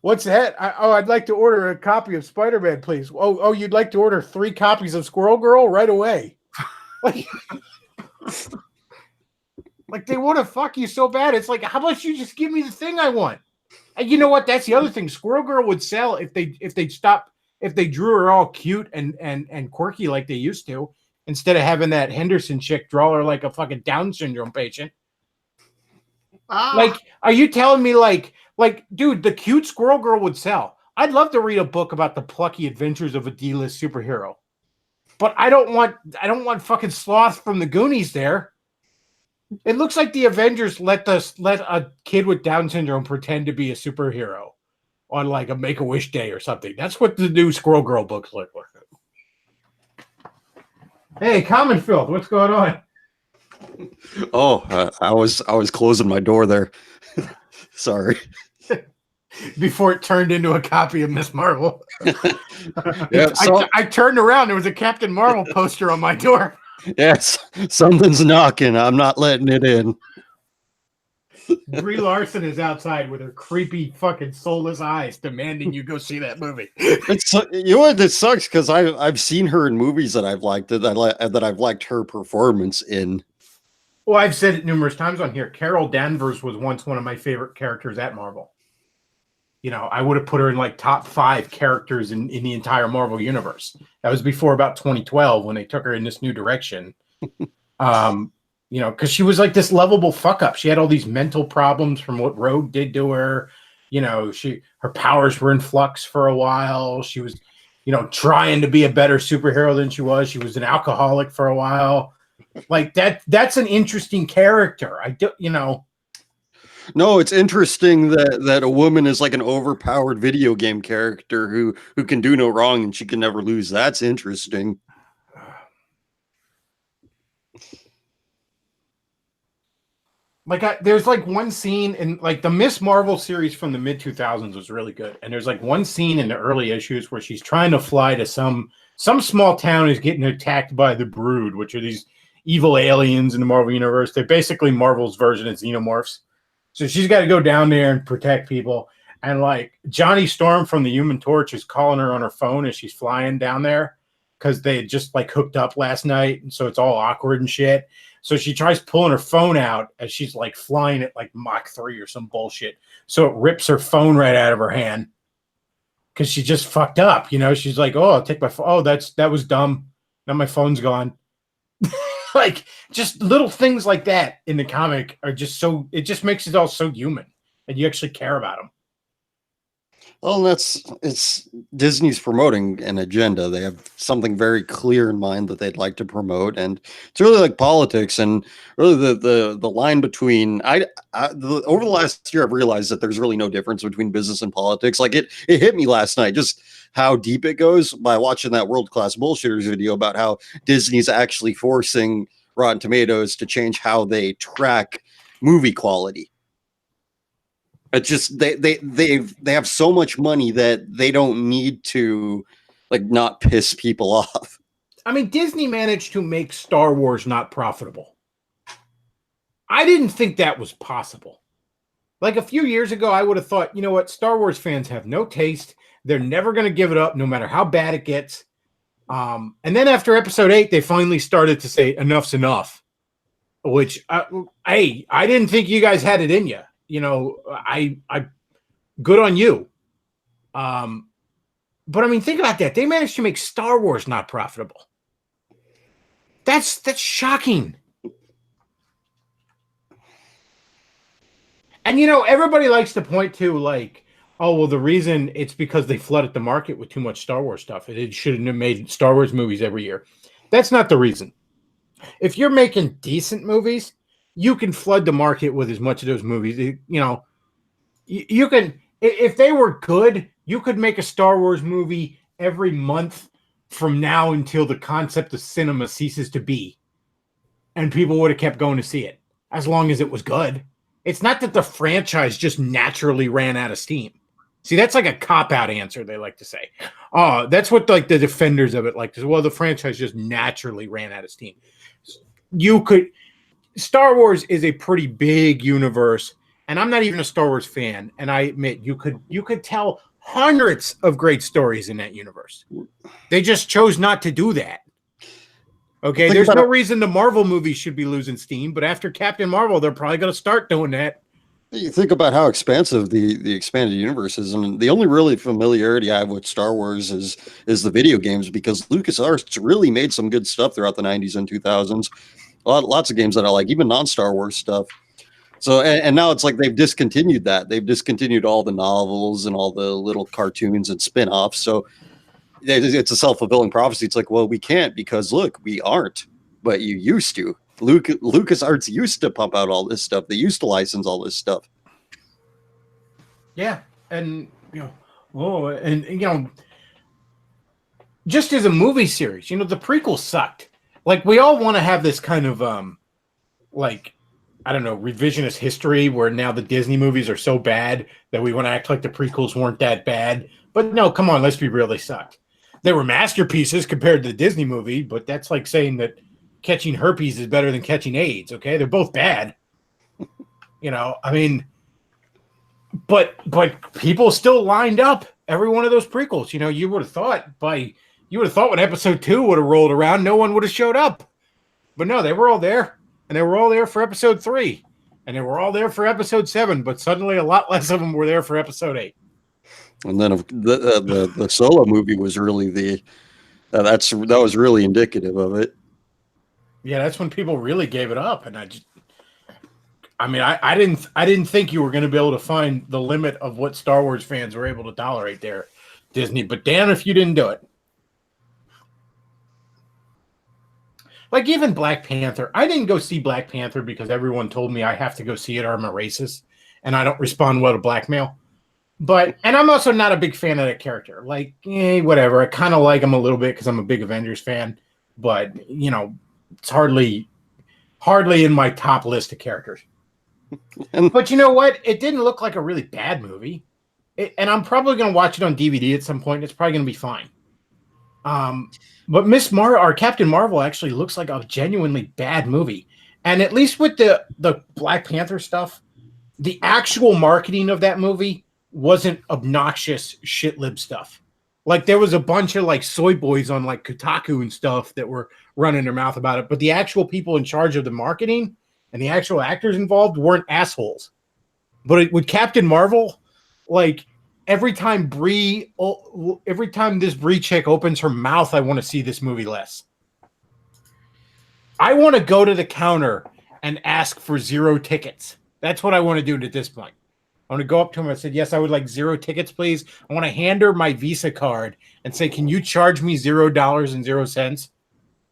What's that? I'd like to order a copy of Spider-Man, please. Oh, you'd like to order 3 copies of Squirrel Girl right away. Like they want to fuck you so bad. It's like, how about you just give me the thing I want? And you know what? That's the other thing. Squirrel Girl would sell if they drew her all cute and quirky like they used to, instead of having that Henderson chick draw her like a fucking Down syndrome patient. Like, are you telling me like Like, dude, the cute squirrel girl would sell. I'd love to read a book about the plucky adventures of a D-list superhero. But I don't want fucking Sloth from the Goonies there. It looks like the Avengers let a kid with Down syndrome pretend to be a superhero on like a Make-A-Wish day or something. That's what the new Squirrel Girl books look like. Hey, Commonfield, what's going on? Oh, I was closing my door there. Sorry. Before it turned into a copy of Miss Marvel. Yeah, I turned around. There was a Captain Marvel poster on my door. Yes, something's knocking. I'm not letting it in. Brie Larson is outside with her creepy fucking soulless eyes demanding you go see that movie. It's you know what? It sucks because I've seen her in movies that I've liked that I've liked her performance in. Well, I've said it numerous times on here. Carol Danvers was once one of my favorite characters at Marvel. You know, I would have put her in like top 5 characters in the entire Marvel universe. That was before about 2012 when they took her in this new direction. You know, because she was like this lovable fuck up. She had all these mental problems from what Rogue did to her. You know, her powers were in flux for a while. She was, you know, trying to be a better superhero than she was. She was an alcoholic for a while. Like that's an interesting character. You know. No, it's interesting that a woman is like an overpowered video game character who can do no wrong and she can never lose. That's interesting. Like there's like one scene in like the Miss Marvel series from the mid 2000s was really good, and there's like one scene in the early issues where she's trying to fly to some small town is getting attacked by the Brood, which are these evil aliens in the Marvel universe. They're basically Marvel's version of xenomorphs. So she's got to go down there and protect people. And like Johnny Storm from the Human Torch is calling her on her phone as she's flying down there because they had just like hooked up last night. And so it's all awkward and shit. So she tries pulling her phone out as she's like flying at like Mach 3 or some bullshit. So it rips her phone right out of her hand because she just fucked up. You know, she's like, oh, I'll take my phone. Oh, that was dumb. Now my phone's gone. Like just little things like that in the comic are just so, it just makes it all so human and you actually care about them. Well, it's Disney's promoting an agenda. They have something very clear in mind that they'd like to promote, and it's really like politics. And really, the line between over the last year, I've realized that there's really no difference between business and politics. Like it hit me last night just how deep it goes by watching that World Class Bullshitters video about how Disney's actually forcing Rotten Tomatoes to change how they track movie quality. It's just they have so much money that they don't need to like not piss people off. I mean, Disney managed to make Star Wars not profitable. I didn't think that was possible. Like a few years ago, I would have thought, you know what, Star Wars fans have no taste. They're never going to give it up, no matter how bad it gets. And then after Episode 8, they finally started to say enough's enough. Which, hey, I didn't think you guys had it in you. You know, I good on you. But I mean, think about that. They managed to make Star Wars not profitable. That's shocking. And you know, everybody likes to point to like, oh, well, the reason it's because they flooded the market with too much Star Wars stuff. It shouldn't have made Star Wars movies every year. That's not the reason. If you're making decent movies, you can flood the market with as much of those movies. You know, you can, if they were good, you could make a Star Wars movie every month from now until the concept of cinema ceases to be. And people would have kept going to see it as long as it was good. It's not that the franchise just naturally ran out of steam. See, that's like a cop-out answer, they like to say. Oh, that's what like the defenders of it like to say. Well, the franchise just naturally ran out of steam. Star Wars is a pretty big universe, and I'm not even a Star Wars fan, and I admit you could tell hundreds of great stories in that universe. They just chose not to do that. Okay, there's no reason the Marvel movies should be losing steam, but after Captain Marvel, they're probably going to start doing that. You think about how expansive the expanded universe is, and the only really familiarity I have with Star Wars is the video games, because LucasArts really made some good stuff throughout the 90s and 2000s. Lots of games that I like, even non-Star Wars stuff. So and now it's like they've discontinued that. They've discontinued all the novels and all the little cartoons and spin-offs. So it's a self-fulfilling prophecy. It's like, well, we can't because look, we aren't, but you used to. LucasArts used to pump out all this stuff. They used to license all this stuff. Yeah, and just as a movie series, the prequels sucked. Like, we all want to have this kind of like, I don't know, revisionist history where now the Disney movies are so bad that we want to act like the prequels weren't that bad. But no, come on, let's be real, they sucked. They were masterpieces compared to the Disney movie, but that's like saying that catching herpes is better than catching AIDS. Okay, they're both bad. I mean. But people still lined up every one of those prequels. You would have thought when episode 2 would have rolled around, no one would have showed up. But no, they were all there, and they were all there for episode 3, and they were all there for episode 7. But suddenly, a lot less of them were there for episode 8. And then the Solo movie was really that was really indicative of it. Yeah, that's when people really gave it up, and I didn't think you were going to be able to find the limit of what Star Wars fans were able to tolerate there, Disney. But damn if you didn't do it. Like, even Black Panther. I didn't go see Black Panther because everyone told me I have to go see it or I'm a racist, and I don't respond well to blackmail. And I'm also not a big fan of that character. Like, whatever. I kind of like him a little bit because I'm a big Avengers fan, but it's hardly in my top list of characters. But you know what? It didn't look like a really bad movie. And I'm probably going to watch it on DVD at some point. It's probably going to be fine. But Captain Marvel actually looks like a genuinely bad movie. And at least with the Black Panther stuff, the actual marketing of that movie wasn't obnoxious shit-lib stuff. Like, there was a bunch of like soy boys on like Kotaku and stuff that were running their mouth about it. But the actual people in charge of the marketing and the actual actors involved weren't assholes. But with Captain Marvel, like, every time this Brie chick opens her mouth, I want to see this movie less. I want to go to the counter and ask for 0 tickets. That's what I want to do at this point. I want to go up to him. I said, yes, I would like 0 tickets, please. I want to hand her my Visa card and say, can you charge me $0.00?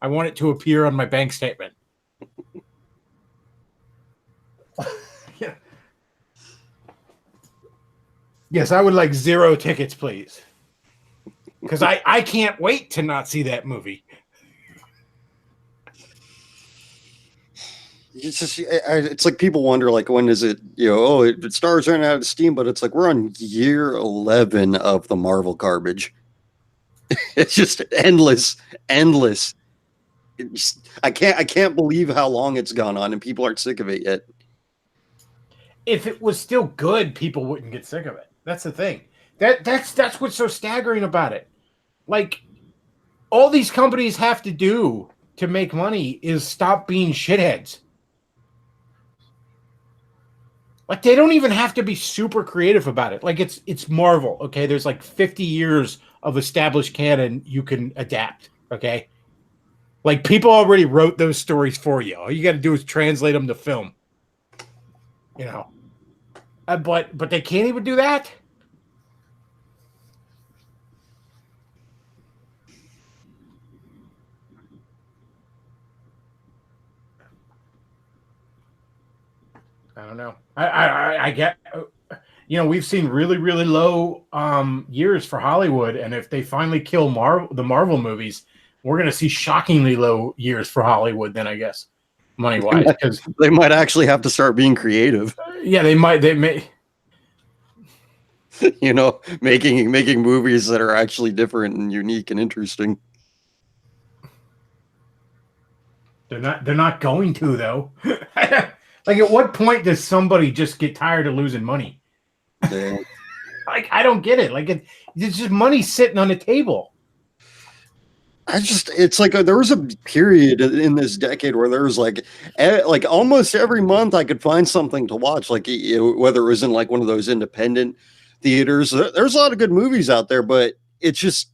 I want it to appear on my bank statement. Yeah. Yes, I would like 0 tickets, please. Because I can't wait to not see that movie. It's like people wonder, like, when is it, it Stars running out of steam, but it's like we're on year 11 of the Marvel garbage. It's just endless. I can't believe how long it's gone on and people aren't sick of it yet. If it was still good, people wouldn't get sick of it. That's the thing. That's what's so staggering about it. Like, all these companies have to do to make money is stop being shitheads. Like, they don't even have to be super creative about it. Like, it's Marvel, okay? There's like 50 years of established canon you can adapt, okay? Like, people already wrote those stories for you. All you got to do is translate them to film. But they can't even do that. I don't know. I get, we've seen really, really low years for Hollywood, and if they finally kill the Marvel movies, we're going to see shockingly low years for Hollywood. Then, I guess, money-wise, because they might actually have to start being creative. Yeah, they might. They may. Making movies that are actually different and unique and interesting. They're not going to, though. Like, at what point does somebody just get tired of losing money? Yeah. Like, I don't get it. Like, it's just money sitting on the table. It's like there was a period in this decade where there was like almost every month I could find something to watch, like whether it was in like one of those independent theaters. There's a lot of good movies out there, but it's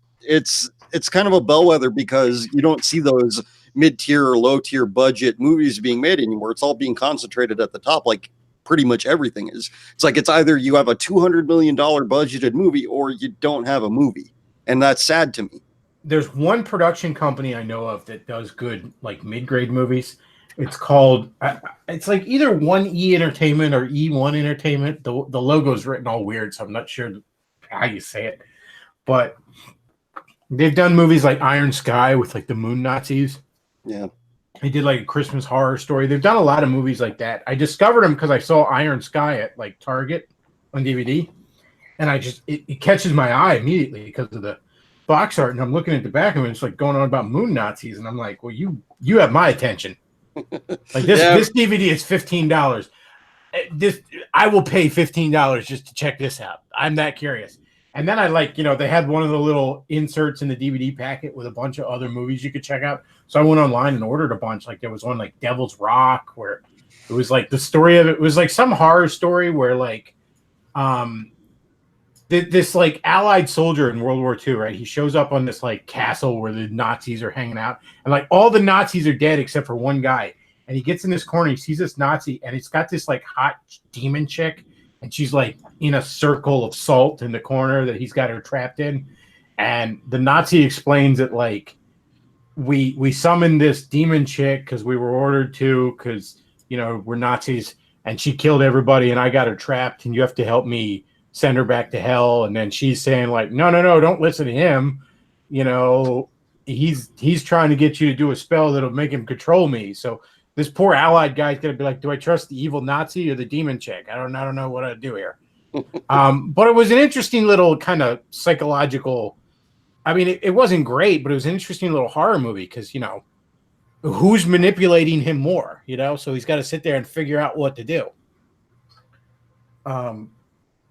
kind of a bellwether because you don't see those mid-tier or low-tier budget movies being made anymore. It's all being concentrated at the top. Like pretty much everything is. It's like it's either you have a $200 million budgeted movie or you don't have a movie. And that's sad to me. There's one production company I know of that does good, like mid-grade movies. It's called, it's like either 1E Entertainment or E1 Entertainment. The logo's written all weird, so I'm not sure how you say it. But they've done movies like Iron Sky with like the moon Nazis. Yeah. They did like a Christmas Horror Story. They've done a lot of movies like that. I discovered them because I saw Iron Sky at like Target on DVD. And it catches my eye immediately because of the box art. And I'm looking at the back of it. It's like going on about moon Nazis. And I'm like, well, you have my attention. Like this DVD is $15. I will pay $15 just to check this out. I'm that curious. And then I they had one of the little inserts in the DVD packet with a bunch of other movies you could check out. So I went online and ordered a bunch. Like there was one like Devil's Rock where it was like the story of it was like some horror story where like this like Allied soldier in World War II, right? He shows up on this like castle where the Nazis are hanging out, and like all the Nazis are dead except for one guy. And he gets in this corner, he sees this Nazi, and it's got this like hot demon chick, and she's like in a circle of salt in the corner that he's got her trapped in. And the Nazi explains that like we summoned this demon chick because we were ordered to, because we're Nazis, and she killed everybody, and I got her trapped, and you have to help me send her back to hell. And then she's saying like, no, don't listen to him. He's trying to get you to do a spell that'll make him control me. So this poor Allied guy's gonna be like, do I trust the evil Nazi or the demon chick? I don't know what I do here. But it was an interesting little kind of psychological. I mean, it wasn't great, but it was an interesting little horror movie because who's manipulating him more? So he's got to sit there and figure out what to do.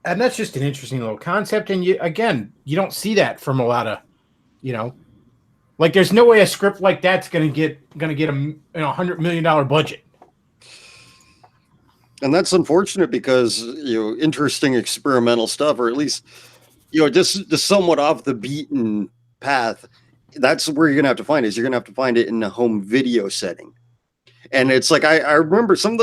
And that's just an interesting little concept. And you don't see that from a lot of, like there's no way a script like that's gonna get a $100 million budget. And that's unfortunate because interesting experimental stuff, or at least just somewhat off the beaten path. That's where you're gonna have to find it. Is you're gonna have to find it in a home video setting. And it's like I remember some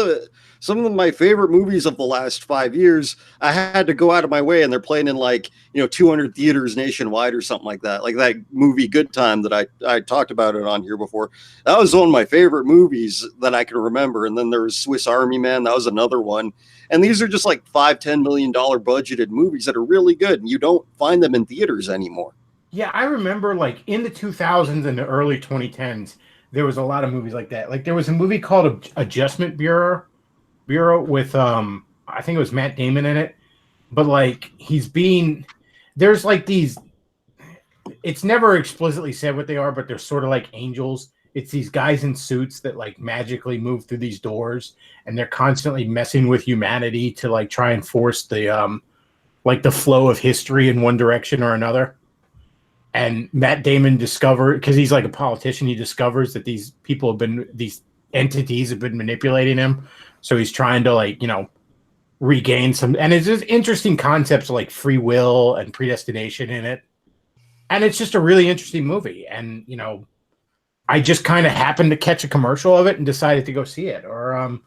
of my favorite movies of the last 5 years, I had to go out of my way, and they're playing in like 200 theaters nationwide or something like that. Like that movie Good Time that I talked about it on here before. That was one of my favorite movies that I can remember. And then there was Swiss Army Man. That was another one. And these are just like $5-10 million budgeted movies that are really good, and you don't find them in theaters anymore. Yeah, I remember like in the 2000s and the early 2010s, there was a lot of movies like that. Like there was a movie called Adjustment Bureau with I think it was Matt Damon in it. But like there's like these, it's never explicitly said what they are, but they're sort of like angels. It's these guys in suits that like magically move through these doors, and they're constantly messing with humanity to like try and force the like the flow of history in one direction or another. And Matt Damon because he's like a politician, he discovers that these entities have been manipulating him. So he's trying to like, regain some, and it's just interesting concepts like free will and predestination in it. And it's just a really interesting movie. And, I just kind of happened to catch a commercial of it and decided to go see it. Or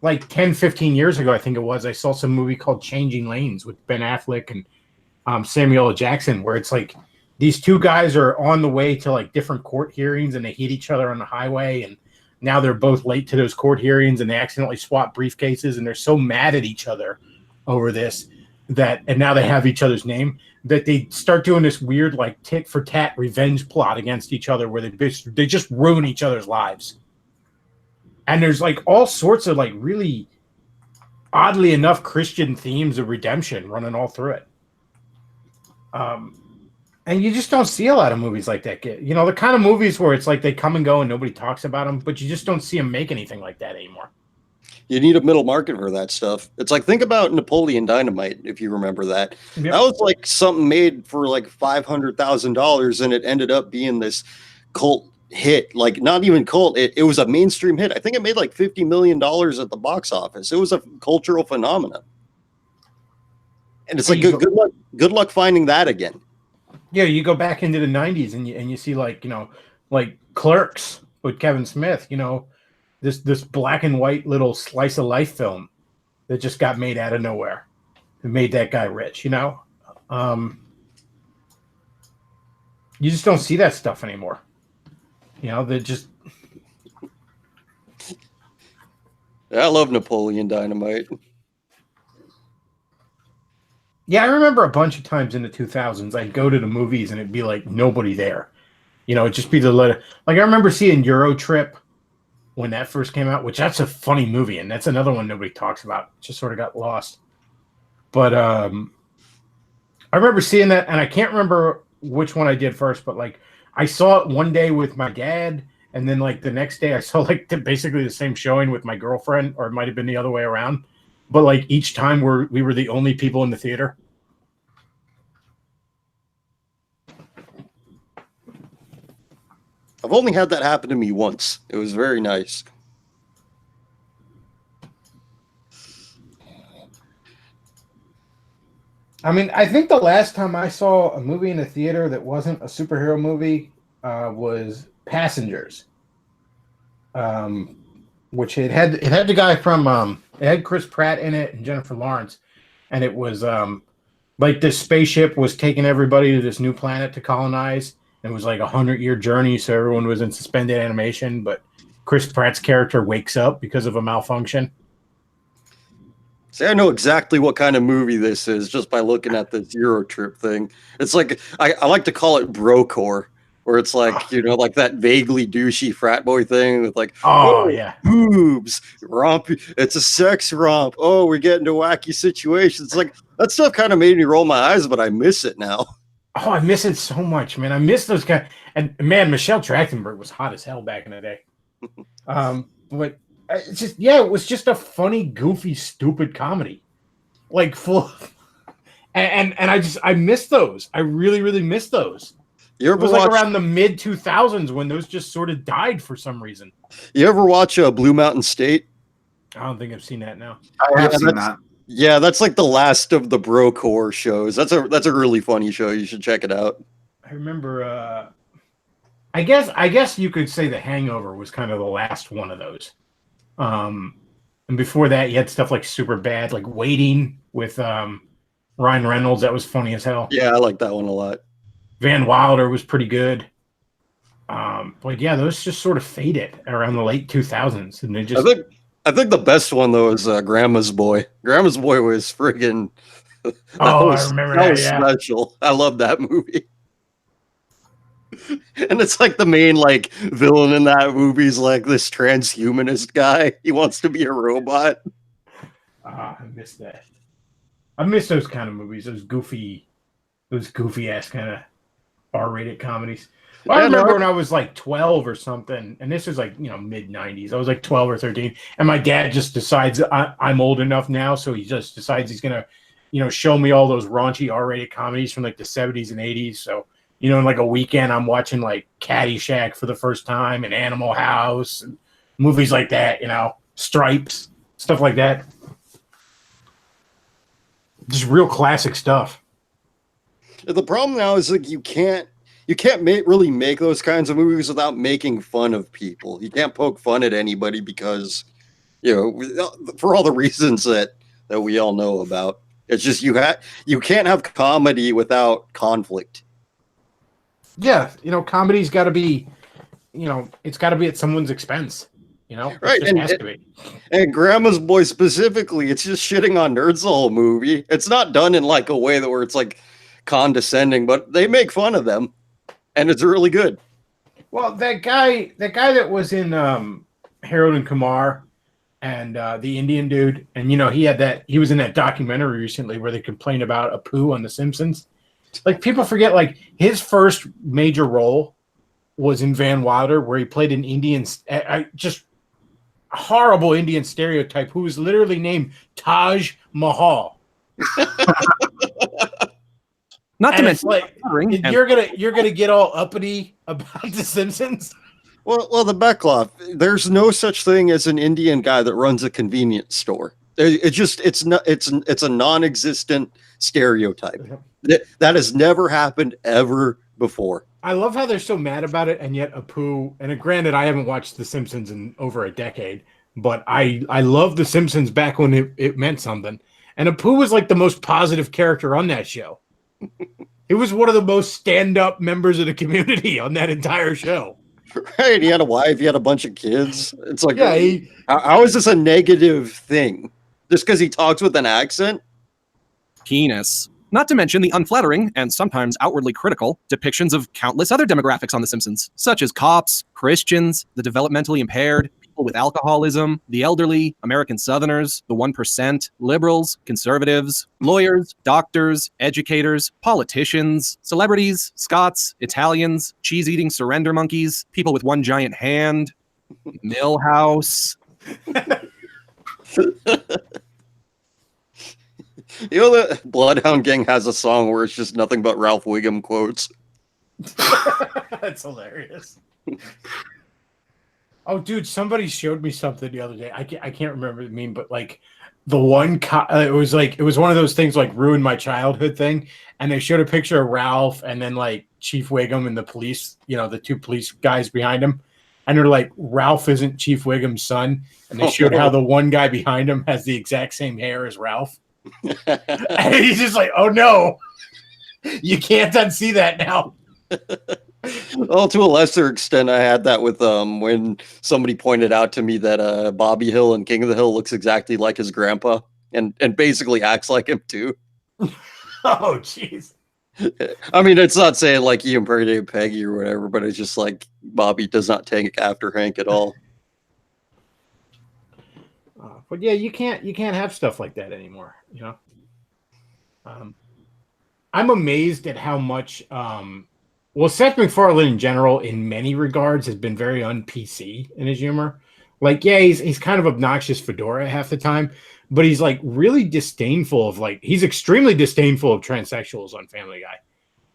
like 10, 15 years ago, I think it was, I saw some movie called Changing Lanes with Ben Affleck and Samuel L. Jackson, where it's like these two guys are on the way to like different court hearings, and they hit each other on the highway, and now they're both late to those court hearings, and they accidentally swap briefcases, and they're so mad at each other over this and now they have each other's name, that they start doing this weird like tit for tat revenge plot against each other where they just ruin each other's lives. And there's like all sorts of like really oddly enough Christian themes of redemption running all through it. And you just don't see a lot of movies like that. The kind of movies where it's like they come and go and nobody talks about them, but you just don't see them make anything like that anymore. You need a middle market for that stuff. It's like, think about Napoleon Dynamite, if you remember that. Yep. That was like something made for like $500,000, and it ended up being this cult hit. Like, not even cult. It was a mainstream hit. I think it made like $50 million at the box office. It was a cultural phenomenon. And it's like, good luck finding that again. Yeah, you go back into the 90s and you see like, like Clerks with Kevin Smith, this black and white little slice of life film that just got made out of nowhere and made that guy rich, you know? You just don't see that stuff anymore. You know, they just... I love Napoleon Dynamite. Yeah, I remember a bunch of times in the 2000s, I'd go to the movies and it'd be like nobody there. You know, it'd just be the letter. Like, I remember seeing Euro Trip when that first came out, which that's a funny movie, and that's another one nobody talks about. It just sort of got lost. But I remember seeing that, and I can't remember which one I did first, but like I saw it one day with my dad, and then like the next day I saw like basically the same showing with my girlfriend, or it might have been the other way around. But like each time we were the only people in the theater. I've only had that happen to me once. It was very nice. I mean, I think the last time I saw a movie in a theater that wasn't a superhero movie was Passengers, which it had the guy from it had Chris Pratt in it and Jennifer Lawrence, and it was like this spaceship was taking everybody to this new planet to colonize. It was like 100-year journey, so everyone was in suspended animation, but Chris Pratt's character wakes up because of a malfunction. See, I know exactly what kind of movie this is just by looking at this Euro Trip thing. It's like, I like to call it brocore, where it's like, you know, like that vaguely douchey frat boy thing with like, yeah, boobs, romp. It's a sex romp. Oh, we're getting to wacky situations. Like, that stuff kind of made me roll my eyes, but I miss it now. Oh, I miss it so much, man. I miss those guys. And man, Michelle Trachtenberg was hot as hell back in the day. But it's just, yeah, it was just a funny, goofy, stupid comedy, like full. And I miss those. I really, really miss those. You ever it was watch, like around the mid 2000s when those just sort of died for some reason. You ever watch Blue Mountain State? I don't think I've seen that now. I have seen that. Yeah, that's like the last of the brocore shows. That's a really funny show. You should check it out. I remember. I guess you could say The Hangover was kind of the last one of those. And before that, you had stuff like Superbad, like Waiting with Ryan Reynolds. That was funny as hell. Yeah, I like that one a lot. Van Wilder was pretty good. But yeah, those just sort of faded around the late 2000s, and they just. I think the best one though is Grandma's Boy. Grandma's Boy was friggin'. I remember that. Was special. I love that movie. And it's like the main like villain in that movie is like this transhumanist guy. He wants to be a robot. I miss that. I miss those kind of movies. Those goofy ass kind of R-rated comedies. Well, I remember when I was like 12 or something, and this was like, you know, mid 90s. I was like 12 or 13, and my dad just decides I'm old enough now, so he just decides he's gonna, you know, show me all those raunchy R-rated comedies from like the 70s and 80s. So, you know, in like a weekend, I'm watching like Caddyshack for the first time and Animal House and movies like that. You know, Stripes, stuff like that. Just real classic stuff. The problem now is like you can't really make those kinds of movies without making fun of people. You can't poke fun at anybody because, you know, for all the reasons that we all know about. It's just you can't have comedy without conflict. Yeah, you know, comedy's got to be, you know, it's got to be at someone's expense. You know, right? And Grandma's Boy specifically, it's just shitting on nerds the whole movie. It's not done in like a way that where it's like condescending, but they make fun of them. And it's really good. Well, that guy that was in Harold and Kumar and the Indian dude, and you know, he was in that documentary recently where they complained about Apu on The Simpsons. Like, people forget, like, his first major role was in Van Wilder, where he played an Indian, just horrible Indian stereotype who was literally named Taj Mahal. Not to mention, like, you're gonna get all uppity about The Simpsons. Well, the Bechtloff. There's no such thing as an Indian guy that runs a convenience store. It's a non-existent stereotype. That has never happened ever before. I love how they're so mad about it, and yet Apu. And granted, I haven't watched The Simpsons in over a decade, but I love The Simpsons back when it meant something. And Apu was like the most positive character on that show. He was one of the most stand-up members of the community on that entire show. Right, he had a wife, he had a bunch of kids. It's like, Yeah, how is this a negative thing? Just because he talks with an accent? Penis. Not to mention the unflattering, and sometimes outwardly critical, depictions of countless other demographics on The Simpsons, such as cops, Christians, the developmentally impaired, people with alcoholism, the elderly, American Southerners, the 1%, liberals, conservatives, lawyers, doctors, educators, politicians, celebrities, Scots, Italians, cheese-eating surrender monkeys, people with one giant hand, Millhouse. You know the Bloodhound Gang has a song where it's just nothing but Ralph Wiggum quotes. That's hilarious. Oh, dude, somebody showed me something the other day. I can't remember the meme, but like the one it was one of those things like ruined my childhood thing, and they showed a picture of Ralph and then like Chief Wiggum and the police, the two police guys behind him, and they're like, Ralph isn't Chief Wiggum's son, and they showed how the one guy behind him has the exact same hair as Ralph. And he's just like, oh no, you can't unsee that now. Well, to a lesser extent, I had that with when somebody pointed out to me that Bobby Hill and King of the Hill looks exactly like his grandpa, and basically acts like him too. Oh, jeez. I mean, it's not saying like he impregnated Peggy or whatever, but it's just like Bobby does not take after Hank at all. But yeah, you can't have stuff like that anymore. I'm amazed at how much. Well, Seth MacFarlane in general, in many regards, has been very un-PC in his humor. Like, yeah, he's kind of obnoxious fedora half the time, but he's like really disdainful of he's extremely disdainful of transsexuals on Family Guy,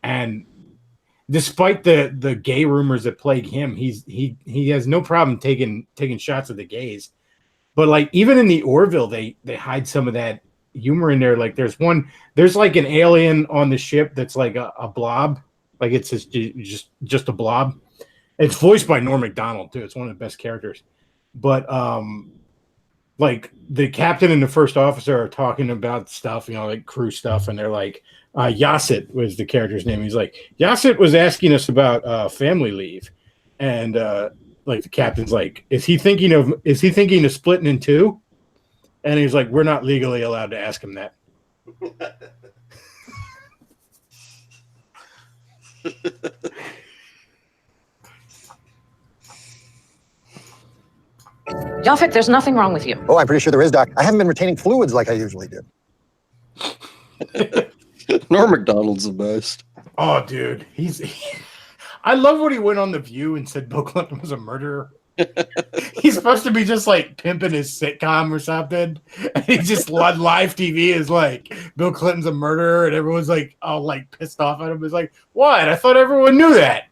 and despite the gay rumors that plague him, he has no problem taking shots at the gays. But like even in the Orville, they hide some of that humor in there. Like there's like an alien on the ship that's like a blob, like it's just a blob. It's voiced by Norm Macdonald too. It's one of the best characters. But like the captain and the first officer are talking about stuff, like crew stuff, and they're like, Yasset was the character's name. He's like, Yasset was asking us about family leave, and like the captain's like, is he thinking of splitting in two? And he's like, we're not legally allowed to ask him that. Yafet, there's nothing wrong with you. Oh, I'm pretty sure there is, Doc. I haven't been retaining fluids like I usually do. Norm Macdonald's the best. Oh, dude, I love when he went on The View and said Bill Clinton was a murderer. He's supposed to be just like pimping his sitcom or something, and he just on live TV is like Bill Clinton's a murderer, and everyone's like all like pissed off at him. He's like, what? I thought everyone knew that.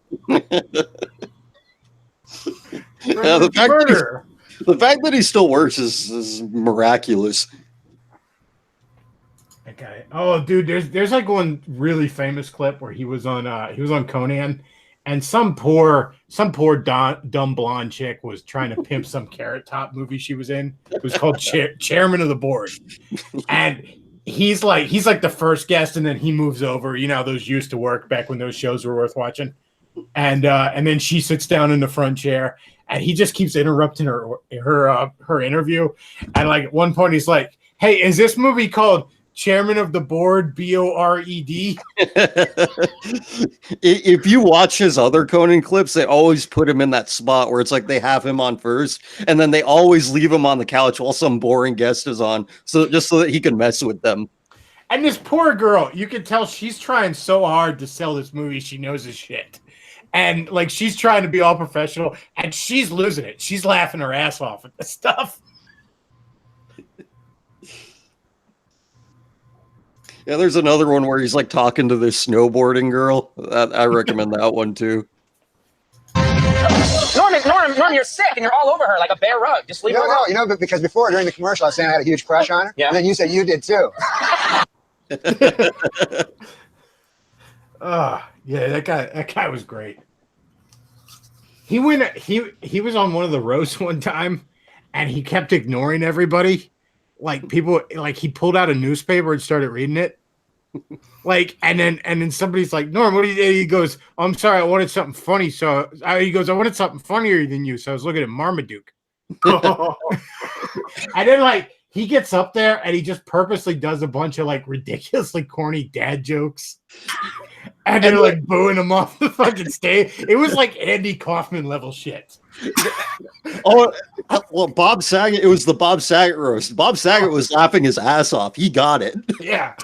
Yeah, the fact that he still works is miraculous. Okay. Oh, dude, there's like one really famous clip where he was on Conan, and some poor dumb blonde chick was trying to pimp some Carrot Top movie she was in. It was called Chairman of the Board, and he's like the first guest, and then he moves over. Those used to work back when those shows were worth watching, and then she sits down in the front chair, and he just keeps interrupting her interview, and like at one point he's like, "Hey, is this movie called Chairman of the Board, BORED?" If you watch his other Conan clips, they always put him in that spot where it's like they have him on first, and then they always leave him on the couch while some boring guest is on, so that he can mess with them. And this poor girl, you can tell she's trying so hard to sell this movie. She knows his shit. And like she's trying to be all professional, and she's losing it. She's laughing her ass off at this stuff. Yeah, there's another one where he's like talking to this snowboarding girl. I recommend that one too. Norm, you're sick and you're all over her like a bare rug. Just leave her alone. But because before during the commercial I was saying I had a huge crush on her. Yeah. And then you said you did too. Yeah, that guy was great. He was on one of the roasts one time, and he kept ignoring everybody. Like people, like he pulled out a newspaper and started reading it. Like, and then somebody's like, Norm, what do you do? He goes, oh, I'm sorry, I wanted something funny. So he goes, I wanted something funnier than you. So I was looking at Marmaduke. And then like he gets up there and he just purposely does a bunch of like ridiculously corny dad jokes. And they're like booing him off the fucking stage. It was like Andy Kaufman level shit. Oh, well, Bob Saget. It was the Bob Saget roast. Bob Saget was laughing his ass off. He got it. Yeah.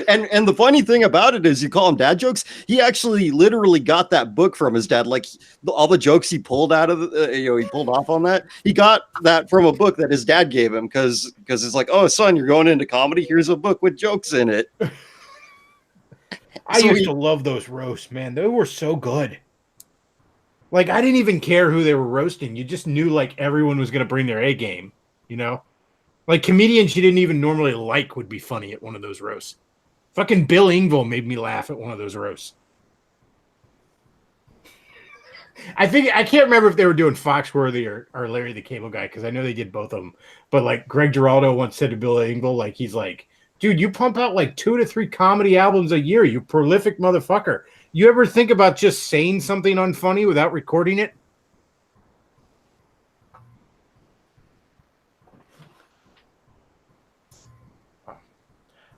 And the funny thing about it is, you call him dad jokes. He actually literally got that book from his dad. Like all the jokes he pulled out of, he pulled off on that. He got that from a book that his dad gave him because it's like, oh son, you're going into comedy. Here's a book with jokes in it. I used to love those roasts, man. They were so good. Like I didn't even care who they were roasting. You just knew like everyone was going to bring their A game. You know, like comedians you didn't even normally like would be funny at one of those roasts. Fucking Bill Engvall made me laugh at one of those roasts. I can't remember if they were doing Foxworthy or Larry the Cable Guy because I know they did both of them. But like Greg Giraldo once said to Bill Engvall, like he's like, dude, you pump out like 2 to 3 comedy albums a year. You prolific motherfucker. You ever think about just saying something unfunny without recording it?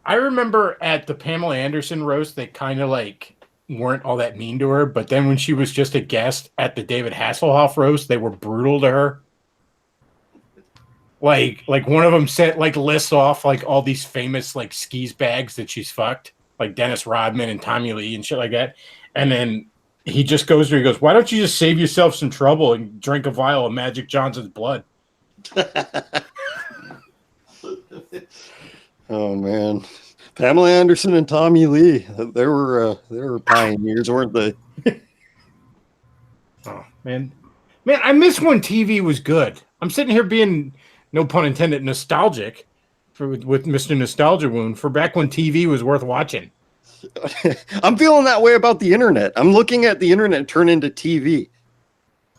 I remember at the Pamela Anderson roast, they kind of like weren't all that mean to her. But then when she was just a guest at the David Hasselhoff roast, they were brutal to her. Like one of them said, like lists off like all these famous like skis bags that she's fucked, like Dennis Rodman and Tommy Lee and shit like that. And then he just goes to her, he goes, why don't you just save yourself some trouble and drink a vial of Magic Johnson's blood? Oh man, Pamela Anderson and Tommy Lee, they were pioneers, weren't they? Oh man, I miss when TV was good. I'm sitting here being, no pun intended, nostalgic with Mr. Nostalgia Wound for back when TV was worth watching. I'm feeling that way about the internet. I'm looking at the internet turn into TV.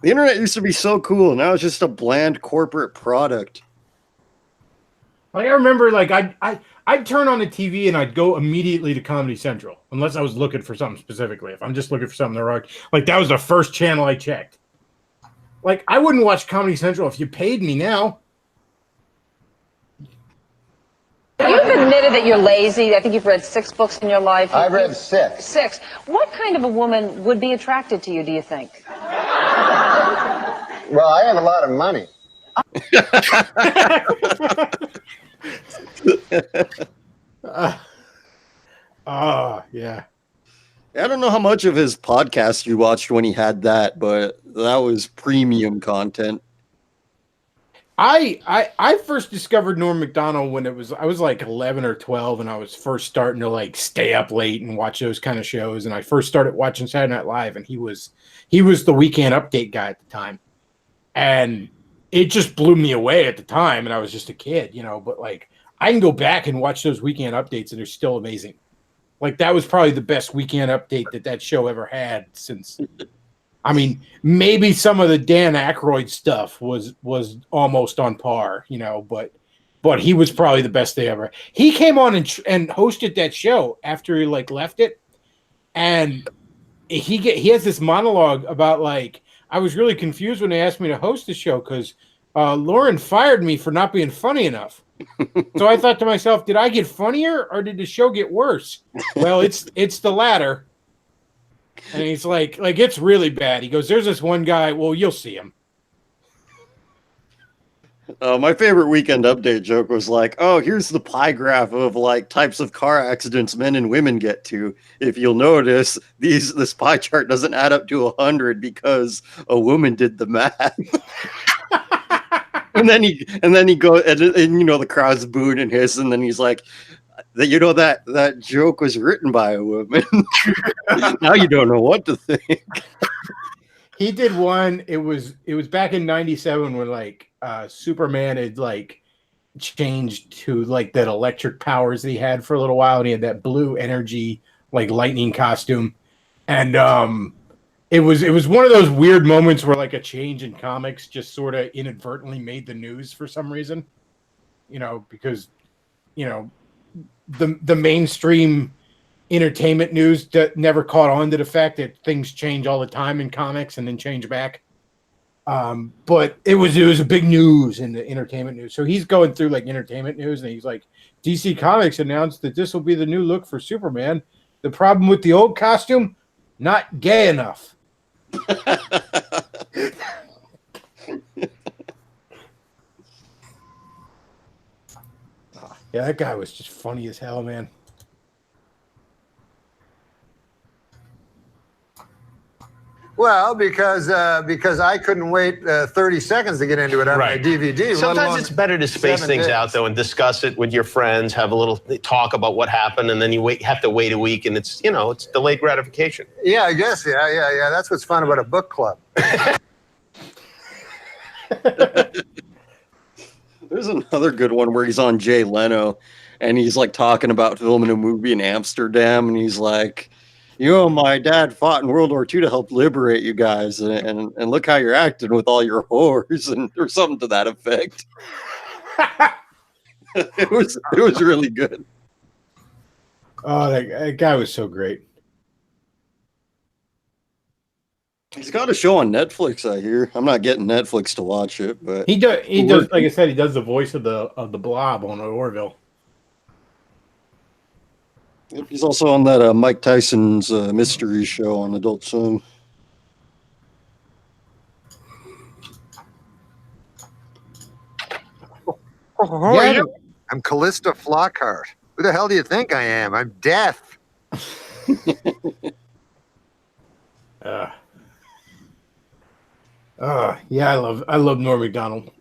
The internet used to be so cool. Now it's just a bland corporate product. Like I remember, like I'd turn on the TV and I'd go immediately to Comedy Central unless I was looking for something specifically. If I'm just looking for something to rock, like that was the first channel I checked. Like I wouldn't watch Comedy Central if you paid me now. You've admitted that you're lazy. I think you've read 6 books in your life. I read 6. 6. What kind of a woman would be attracted to you, do you think? Well, I have a lot of money. Yeah. I don't know how much of his podcast you watched when he had that, but that was premium content. I first discovered Norm Macdonald when I was like 11 or 12 and I was first starting to like stay up late and watch those kind of shows, and I first started watching Saturday Night Live, and he was the Weekend Update guy at the time, and it just blew me away at the time, and I was just a kid, you know, but like I can go back and watch those Weekend Updates and they're still amazing. Like that was probably the best Weekend Update that show ever had since. I mean, maybe some of the Dan Aykroyd stuff was almost on par, you know, but he was probably the best they ever. He came on and hosted that show after he like left it, and he has this monologue about like, I was really confused when they asked me to host the show because Lauren fired me for not being funny enough. So I thought to myself, did I get funnier or did the show get worse? Well, it's the latter. And he's like it's really bad. He goes, there's this one guy. Well, you'll see him. My favorite Weekend Update joke was like, oh, here's the pie graph of like types of car accidents men and women get to. If you'll notice, this pie chart doesn't add up to 100 because a woman did the math. and then he goes, and you know, the crowd's booing and hiss, and then he's like, you know, that joke was written by a woman. Now you don't know what to think. He did one. It was back in '97 when like Superman had like changed to like that electric powers that he had for a little while, and he had that blue energy like lightning costume, and it was one of those weird moments where like a change in comics just sort of inadvertently made the news for some reason. Because the mainstream entertainment news that never caught on to the fact that things change all the time in comics and then change back. But it was a big news in the entertainment news. So he's going through like entertainment news and he's like, DC Comics announced that this will be the new look for Superman. The problem with the old costume, not gay enough. Yeah, that guy was just funny as hell, man. Well, because I couldn't wait 30 seconds to get into it on my DVD. Sometimes it's better to space things out, though, and discuss it with your friends, have a little talk about what happened, and then you have to wait a week, and it's delayed gratification. Yeah, I guess. Yeah. That's what's fun about a book club. There's another good one where he's on Jay Leno, and he's like talking about filming a movie in Amsterdam, and he's like, my dad fought in World War II to help liberate you guys, and look how you're acting with all your whores, and or something to that effect. It was really good. Oh, that guy was so great. He's got a show on Netflix, I hear. I'm not getting Netflix to watch it, but he does. Like I said, he does the voice of the Blob on Orville. He's also on that Mike Tyson's mystery show on Adult Swim. Who are you? I'm Callista Flockhart. Who the hell do you think I am? I'm deaf. Yeah, I love Norm Macdonald.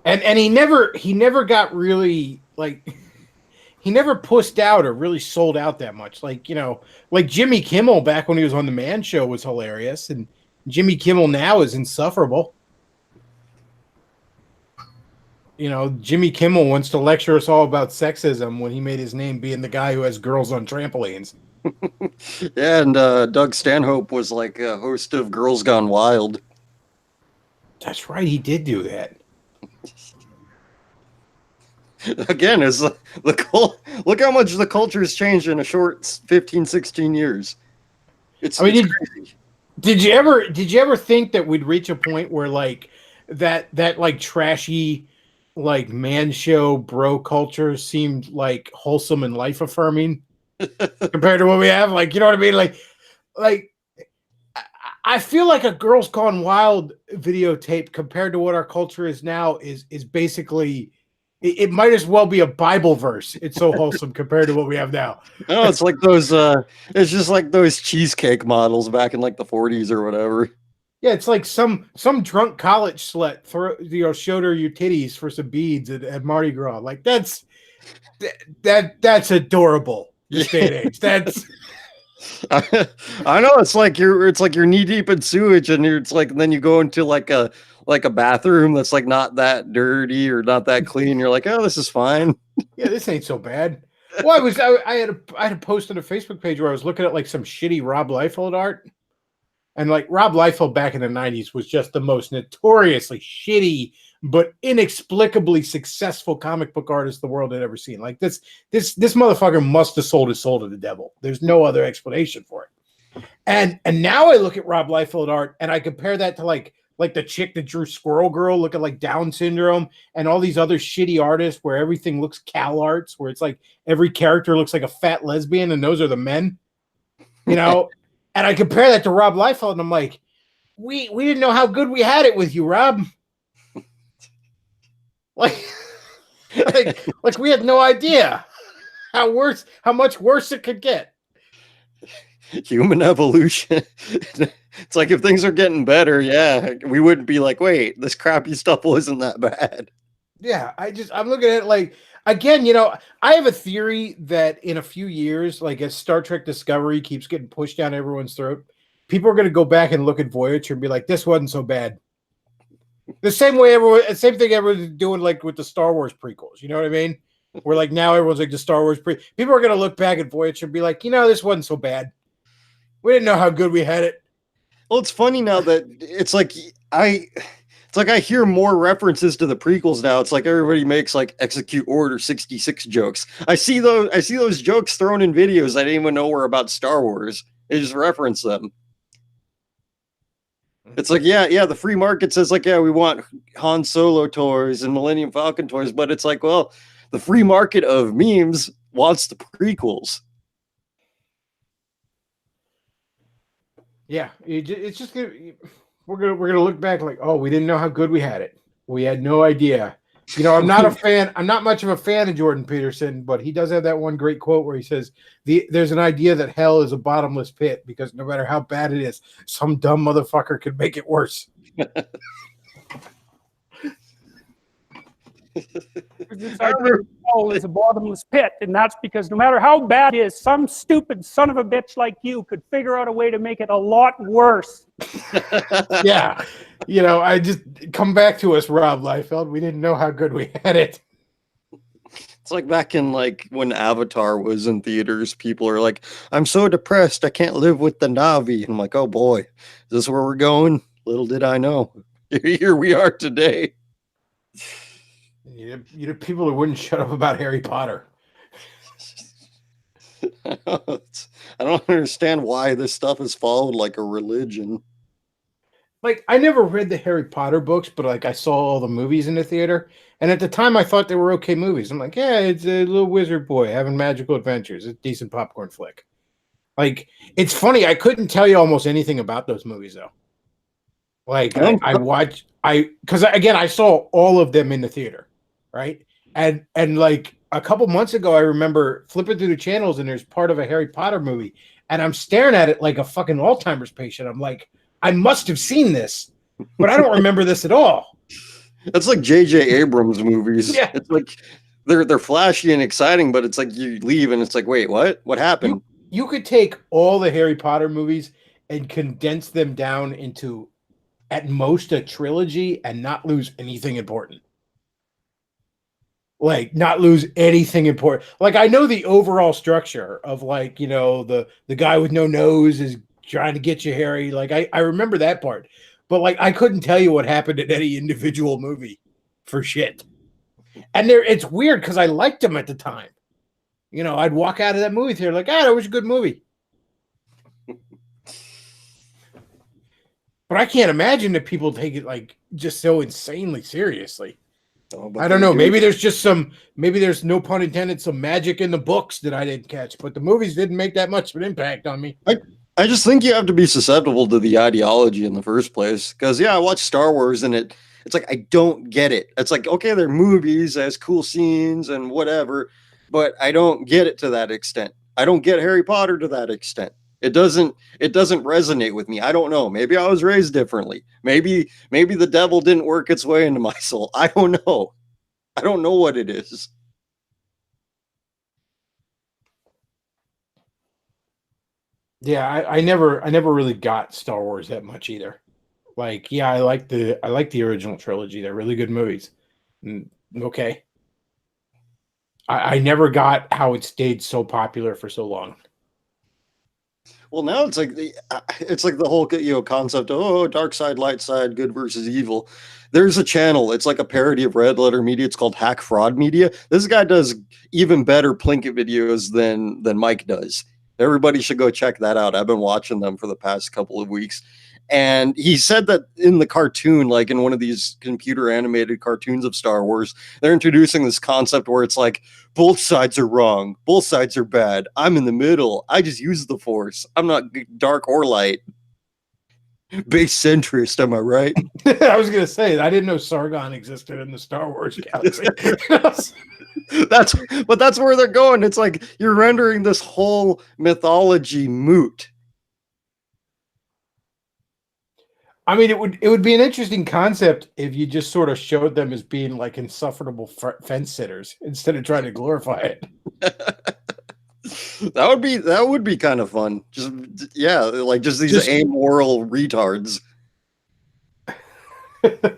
And he never got really like he never pushed out or really sold out that much. Like, like Jimmy Kimmel back when he was on the Man Show was hilarious, and Jimmy Kimmel now is insufferable. Jimmy Kimmel wants to lecture us all about sexism when he made his name being the guy who has girls on trampolines. Yeah, and Doug Stanhope was like a host of Girls Gone Wild. That's right, he did do that. Again, look how much the culture has changed in a short 15, 16 years. It's crazy. Did you ever think that we'd reach a point where like that like trashy like man show bro culture seemed like wholesome and life affirming compared to what we have? Like, you know what I mean? Like I feel like a Girls Gone Wild videotape compared to what our culture is now is basically it might as well be a Bible verse. It's so wholesome compared to what we have now. No, it's like those it's just like those cheesecake models back in like the 40s or whatever. Yeah, it's like some drunk college slut showed her your titties for some beads at Mardi Gras. Like that's adorable. This day and age. That's I know it's like you're knee deep in sewage, and it's like then you go into like a bathroom that's like not that dirty or not that clean. You're like, oh, this is fine. Yeah, this ain't so bad. Well, I had a post on a Facebook page where I was looking at like some shitty Rob Liefeld art. And like Rob Liefeld back in the 90s was just the most notoriously shitty but inexplicably successful comic book artist the world had ever seen. Like this motherfucker must have sold his soul to the devil. There's no other explanation for it. And now I look at Rob Liefeld art and I compare that to like the chick that drew Squirrel Girl looking like Down syndrome and all these other shitty artists where everything looks Cal Arts, where it's like every character looks like a fat lesbian and those are the men. And I compare that to Rob Liefeld, and I'm like, we didn't know how good we had it with you, Rob. like we had no idea how much worse it could get. Human evolution. It's like if things are getting better, yeah, we wouldn't be like, wait, this crappy stuff wasn't that bad. Yeah, I'm looking at it like, again, I have a theory that in a few years, like as Star Trek Discovery keeps getting pushed down everyone's throat, people are going to go back and look at Voyager and be like, this wasn't so bad. The same thing everyone's doing like with the Star Wars prequels. You know what I mean? Where like now everyone's like the Star Wars people are going to look back at Voyager and be like, this wasn't so bad. We didn't know how good we had it. Well, it's funny now that it's like I hear more references to the prequels now. It's like everybody makes like Execute Order 66 jokes. I see those jokes thrown in videos I didn't even know were about Star Wars. They just reference them. It's like, yeah, the free market says like, yeah, we want Han Solo toys and Millennium Falcon toys, but it's like, well, the free market of memes wants the prequels. Yeah, it's just gonna. We're gonna look back like, oh, we didn't know how good we had it. We had no idea. You know, I'm not a fan. I'm not much of a fan of Jordan Peterson, but he does have that one great quote where he says, "There's an idea that hell is a bottomless pit because no matter how bad it is, some dumb motherfucker could make it worse." This idea of hell is a bottomless pit, and that's because no matter how bad it is, some stupid son of a bitch like you could figure out a way to make it a lot worse. Yeah, you know, I just come back to us, Rob Liefeld. We didn't know how good we had it. It's like back in like when Avatar was in theaters, people are like, "I'm so depressed, I can't live with the Na'vi." And I'm like, "Oh boy, is this where we're going?" Little did I know. Here we are today. You know, people who wouldn't shut up about Harry Potter. I don't understand why this stuff is followed like a religion. Like, I never read the Harry Potter books, but like I saw all the movies in the theater, and at the time I thought they were okay movies. I'm like, yeah, it's a little wizard boy having magical adventures. It's a decent popcorn flick. Like, it's funny, I couldn't tell you almost anything about those movies though. Like, because again, I saw all of them in the theater, right? And like a couple months ago, I remember flipping through the channels, and there's part of a Harry Potter movie, and I'm staring at it like a fucking Alzheimer's patient. I'm like, I must have seen this, but I don't remember this at all. That's like J.J. Abrams movies. Yeah. It's like they're flashy and exciting, but it's like you leave and it's like, wait, what? What happened? You could take all the Harry Potter movies and condense them down into at most a trilogy and not lose anything important. Like, not lose anything important. Like, I know the overall structure of, like, you know, the guy with no nose is trying to get you, Harry. Like, I remember that part. But, like, I couldn't tell you what happened in any individual movie for shit. And it's weird because I liked them at the time. You know, I'd walk out of that movie theater like, that was a good movie. But I can't imagine that people take it, like, just so insanely seriously. I don't know. Maybe there's just maybe there's, no pun intended, some magic in the books that I didn't catch, but the movies didn't make that much of an impact on me. I just think you have to be susceptible to the ideology in the first place. Because, yeah, I watch Star Wars and it's like, I don't get it. It's like, okay, they're movies, has cool scenes and whatever, but I don't get it to that extent. I don't get Harry Potter to that extent. It doesn't resonate with me. I don't know. Maybe I was raised differently. Maybe the devil didn't work its way into my soul. I don't know. I don't know what it is. Yeah, I never really got Star Wars that much either. Like, yeah, I like the original trilogy. They're really good movies. Okay. I never got how it stayed so popular for so long. Well, now it's like the whole concept of dark side, light side, good versus evil. There's a channel. It's like a parody of Red Letter Media. It's called Hack Fraud Media. This guy does even better Plinkett videos than Mike does. Everybody should go check that out. I've been watching them for the past couple of weeks. And he said that in the cartoon, like in one of these computer animated cartoons of Star Wars, they're introducing this concept where it's like, both sides are wrong. Both sides are bad. I'm in the middle. I just use the Force. I'm not dark or light. Base centrist, am I right? I was going to say, I didn't know Sargon existed in the Star Wars galaxy. That's where they're going. It's like you're rendering this whole mythology moot. I mean, it would be an interesting concept if you just sort of showed them as being like insufferable fence sitters instead of trying to glorify it. That would be kind of fun. Just like these amoral retards. I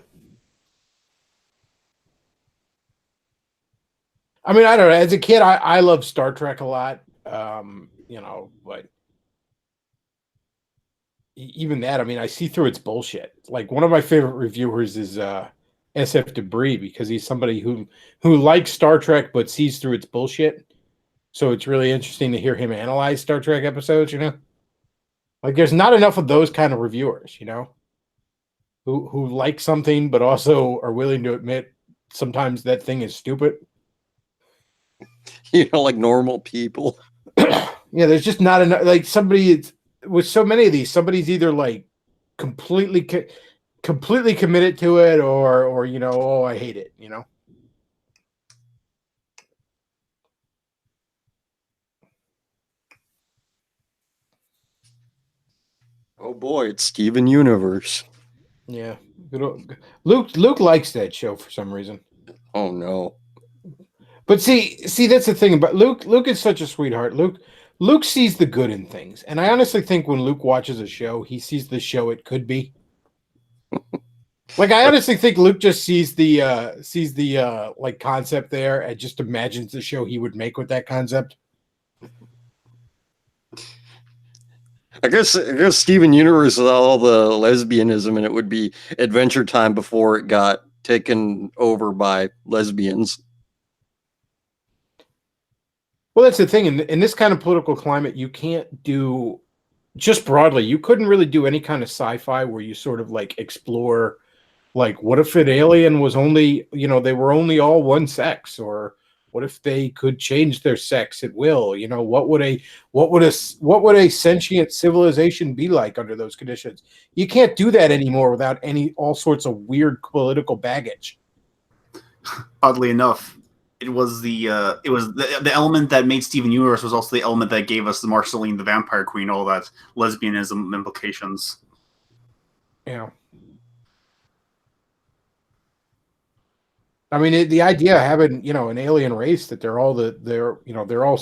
mean, I don't know. As a kid, I loved Star Trek a lot. You know, but even that, I mean, I see through its bullshit. Like one of my favorite reviewers is SF Debris because he's somebody who likes Star Trek but sees through its bullshit. So it's really interesting to hear him analyze Star Trek episodes, you know? Like there's not enough of those kind of reviewers, you know, who like something but also are willing to admit sometimes that thing is stupid. You know, like normal people. Yeah, there's just not enough. Like somebody with so many of these, somebody's either like completely committed to it, or you know, oh, I hate it. You know. Oh boy, it's Steven Universe. Yeah, Luke likes that show for some reason. Oh no. But see, that's the thing about Luke. Luke is such a sweetheart. Luke sees the good in things, and I honestly think when Luke watches a show, he sees the show it could be. Like I honestly think Luke just sees the like concept there and just imagines the show he would make with that concept. I guess Steven Universe with all the lesbianism, and it would be Adventure Time before it got taken over by lesbians. Well, that's the thing. In this kind of political climate, you can't do, just broadly, you couldn't really do any kind of sci-fi where you sort of like explore, like, what if an alien was only, you know, they were only all one sex, or what if they could change their sex at will? You know, what would a sentient civilization be like under those conditions? You can't do that anymore without all sorts of weird political baggage. Oddly enough, it was the element that made Steven Universe was also the element that gave us the Marceline the Vampire Queen, all that lesbianism implications. Yeah. I mean, the idea of having, you know, an alien race that they're all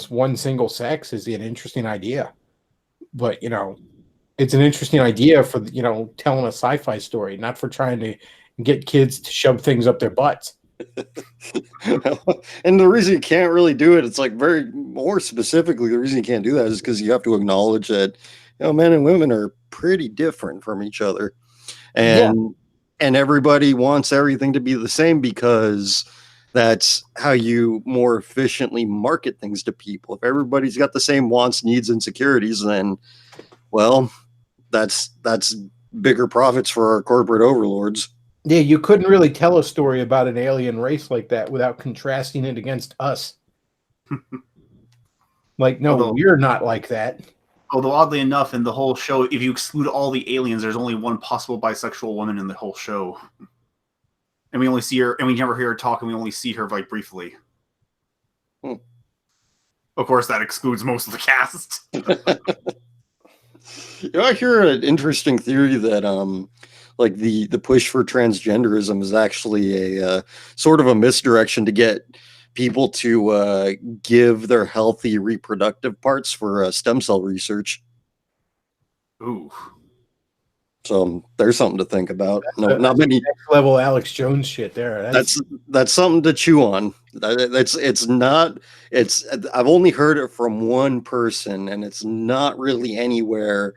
one single sex is an interesting idea. But, you know, it's an interesting idea for, you know, telling a sci-fi story, not for trying to get kids to shove things up their butts. And the reason you can't really do it, it's like very more specifically, the reason you can't do that is because you have to acknowledge that, you know, men and women are pretty different from each other. And everybody wants everything to be the same because that's how you more efficiently market things to people. If everybody's got the same wants, needs, and securities, then, well, that's bigger profits for our corporate overlords. Yeah, you couldn't really tell a story about an alien race like that without contrasting it against us. Like, no, we're not like that. Although, oddly enough, in the whole show, if you exclude all the aliens, there's only one possible bisexual woman in the whole show. And we only see her, and we never hear her talk, and we only see her, like, briefly. Of course, that excludes most of the cast. You know, I hear an interesting theory that, like, the push for transgenderism is actually a sort of a misdirection to get people to give their healthy reproductive parts for stem cell research. Ooh. So there's something to think about. Not many next level Alex Jones shit there. That's something to chew on. I've only heard it from one person, and it's not really anywhere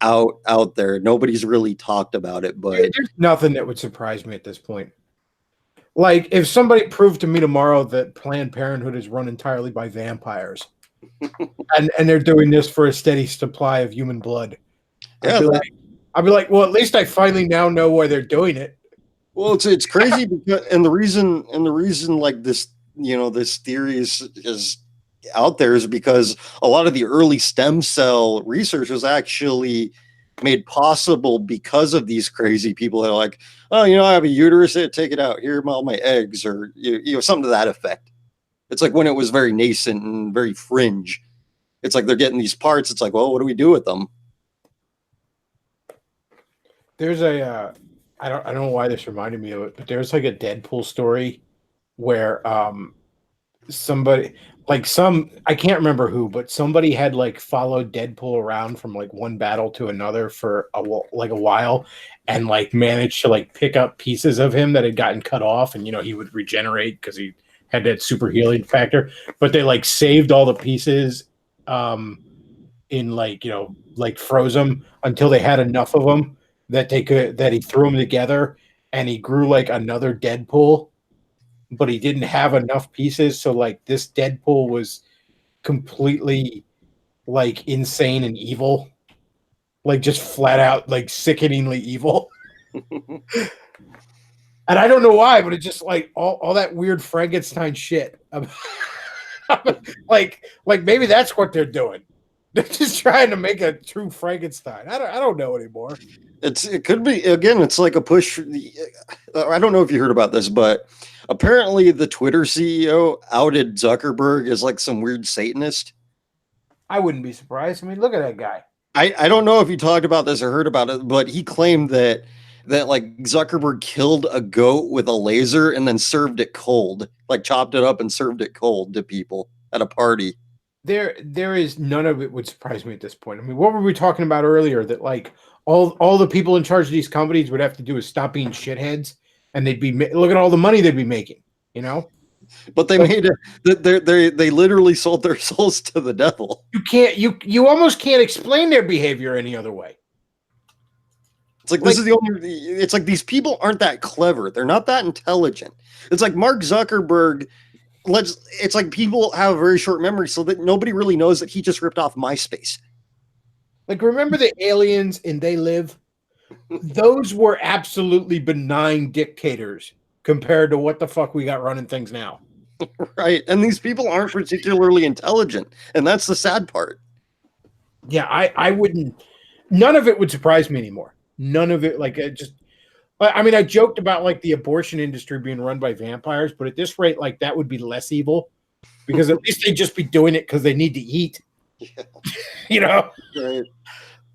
out there. Nobody's really talked about it, but there's nothing that would surprise me at this point. Like, if somebody proved to me tomorrow that Planned Parenthood is run entirely by vampires, and they're doing this for a steady supply of human blood, I'd be like, well, at least I finally now know why they're doing it. Well, it's crazy because, and the reason like this, you know, this theory is out there is because a lot of the early stem cell research was actually made possible because of these crazy people that are like, oh, you know, I have a uterus, take it out, here are all my eggs, or you know, something to that effect. It's like when it was very nascent and very fringe. It's like they're getting these parts. It's like, well, what do we do with them? There's a I don't know why this reminded me of it, but there's like a Deadpool story where somebody, like, I can't remember who, but somebody had like followed Deadpool around from like one battle to another for a while, and like managed to like pick up pieces of him that had gotten cut off, and you know, he would regenerate because he had that super healing factor. But they like saved all the pieces in in like froze them until they had enough of them that he threw them together and he grew like another Deadpool, but he didn't have enough pieces. So like this Deadpool was completely like insane and evil, like just flat out like sickeningly evil. And I don't know why, but it's just like all that weird Frankenstein shit. like maybe that's what they're doing. They're just trying to make a true Frankenstein. I don't know anymore. It could be, again, it's like a push. I don't know if you heard about this, but apparently the Twitter CEO outed Zuckerberg as like some weird Satanist. I wouldn't be surprised. I mean, look at that guy. I don't know if you talked about this or heard about it, but he claimed that like Zuckerberg killed a goat with a laser and then served it cold, like chopped it up and served it cold to people at a party. There is none of it would surprise me at this point. I mean, what were we talking about earlier? That like all the people in charge of these companies would have to do is stop being shitheads, and they'd be look at all the money they'd be making. You know. But they made it. They literally sold their souls to the devil. You almost can't explain their behavior any other way. It's like this is the only. It's like these people aren't that clever. They're not that intelligent. It's like Mark Zuckerberg. It's like people have a very short memory, so that nobody really knows that he just ripped off MySpace. Like, remember the aliens in They Live? Those were absolutely benign dictators compared to what the fuck we got running things now. Right. And these people aren't particularly intelligent. And that's the sad part. Yeah, I wouldn't. None of it would surprise me anymore. None of it. Like, I mean, I joked about like the abortion industry being run by vampires, but at this rate, like that would be less evil because at least they'd just be doing it because they need to eat. Yeah. You know? Right.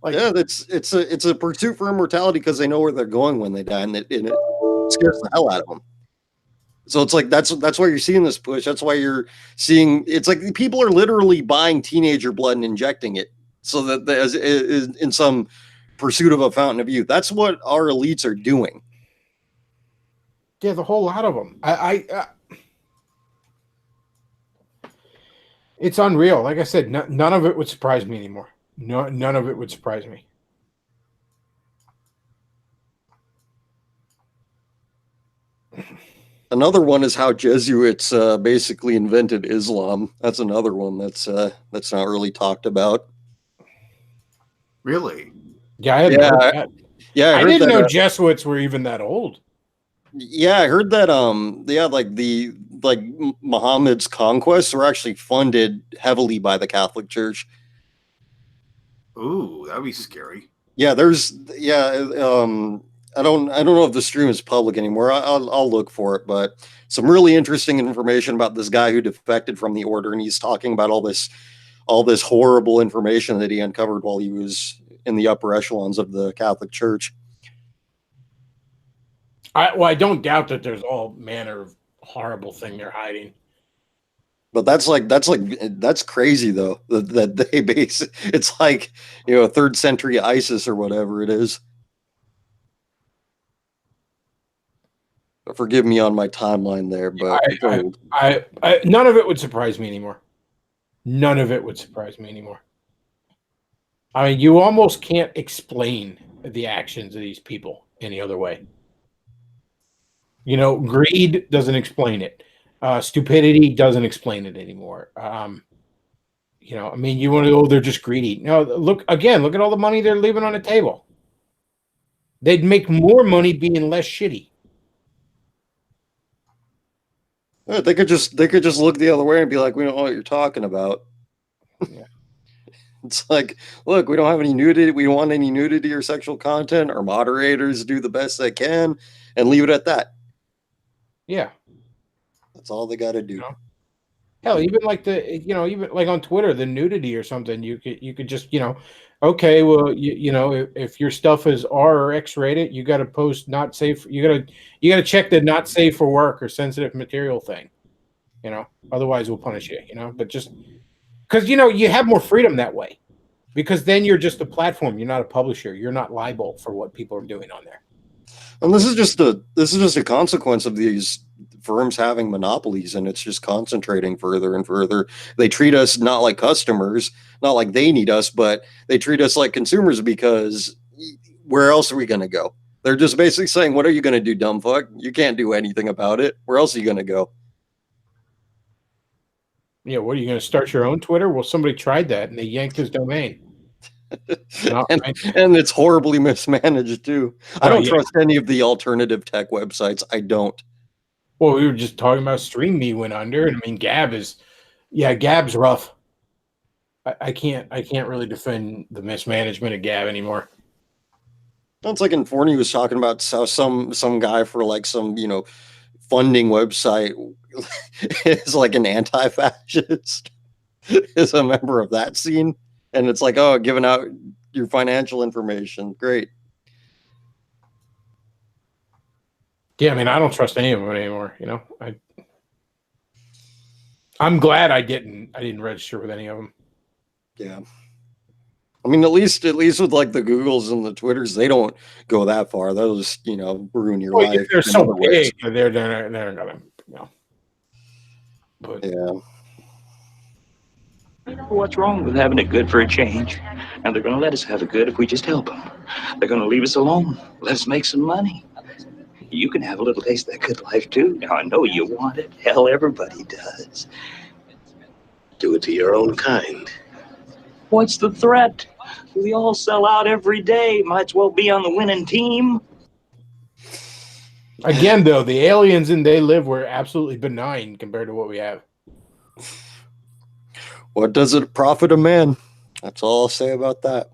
Like, yeah, it's a pursuit for immortality because they know where they're going when they die, and it scares the hell out of them. So it's like that's why you're seeing this push. That's why you're seeing it's like people are literally buying teenager blood and injecting it so that as in some pursuit of a fountain of youth. That's what our elites are doing. Yeah, the whole lot of them. It's unreal. Like I said, none of it would surprise me anymore. No, none of it would surprise me. Another one is how Jesuits basically invented Islam. That's another one that's not really talked about. Really? Yeah, I hadn't heard that. Yeah, I didn't know Jesuits were even that old. Yeah, I heard that like Muhammad's conquests were actually funded heavily by the Catholic Church. Ooh, that'd be scary. Yeah, I don't know if the stream is public anymore. I'll look for it, but some really interesting information about this guy who defected from the order, and he's talking about all this horrible information that he uncovered while he was in the upper echelons of the Catholic Church. I don't doubt that there's all manner of horrible thing they're hiding. But that's crazy though. That they base it's like, you know, 3rd century ISIS or whatever it is. Forgive me on my timeline there, but none of it would surprise me anymore. None of it would surprise me anymore. I mean, you almost can't explain the actions of these people any other way. You know, greed doesn't explain it. Stupidity doesn't explain it anymore. You know, I mean, you want to go, they're just greedy. No, look at all the money they're leaving on the table. They'd make more money being less shitty. They could just look the other way and be like, we don't know what you're talking about. Yeah. It's like, look, we don't have any nudity. We don't want any nudity or sexual content. Our moderators do the best they can and leave it at that. Yeah. That's all they got to do. You know? Hell, even like even like on Twitter, the nudity or something, you could just, okay, well, if your stuff is R or X rated, you got to post not safe. You got to check the not safe for work or sensitive material thing, otherwise we'll punish you, but just because, you have more freedom that way, because then you're just a platform. You're not a publisher. You're not liable for what people are doing on there. And this is just a consequence of these firms having monopolies, and it's just concentrating further and further. They treat us not like customers, not like they need us, but they treat us like consumers, because where else are we going to go? They're just basically saying, what are you going to do, dumb fuck? You can't do anything about it. Where else are you going to go? Yeah, what are you going to start your own Twitter? Well, somebody tried that and they yanked his domain. And it's horribly mismanaged too. I don't trust any of the alternative tech websites. I don't. Well, we were just talking about StreamMe went under, and I mean Gab's rough. I can't really defend the mismanagement of Gab anymore. It's like Forney was talking about how some guy for like some funding website is like an anti-fascist, is a member of that scene, and it's like, oh, giving out your financial information, great. Yeah, I mean, I don't trust any of them anymore. I'm glad I didn't register with any of them. Yeah. I mean, at least with like the Googles and the Twitters, they don't go that far. They'll just, ruin your life. They're so big. They're gonna, But yeah. What's wrong with having it good for a change? And they're going to let us have it good if we just help them. They're going to leave us alone. Let us make some money. You can have a little taste of that good life too. Now, I know you want it. Hell, everybody does. Do it to your own kind. What's the threat? We all sell out every day. Might as well be on the winning team. Again, though, the aliens in They Live were absolutely benign compared to what we have. What does it profit a man? That's all I'll say about that.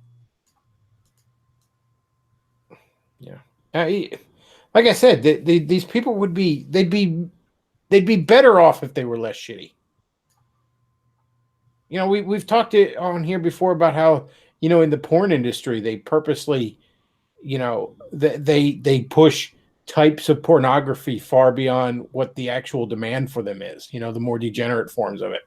Yeah. Like I said, these people they'd be better off if they were less shitty. We've talked on here before about how, in the porn industry, they purposely, they push types of pornography far beyond what the actual demand for them is, the more degenerate forms of it.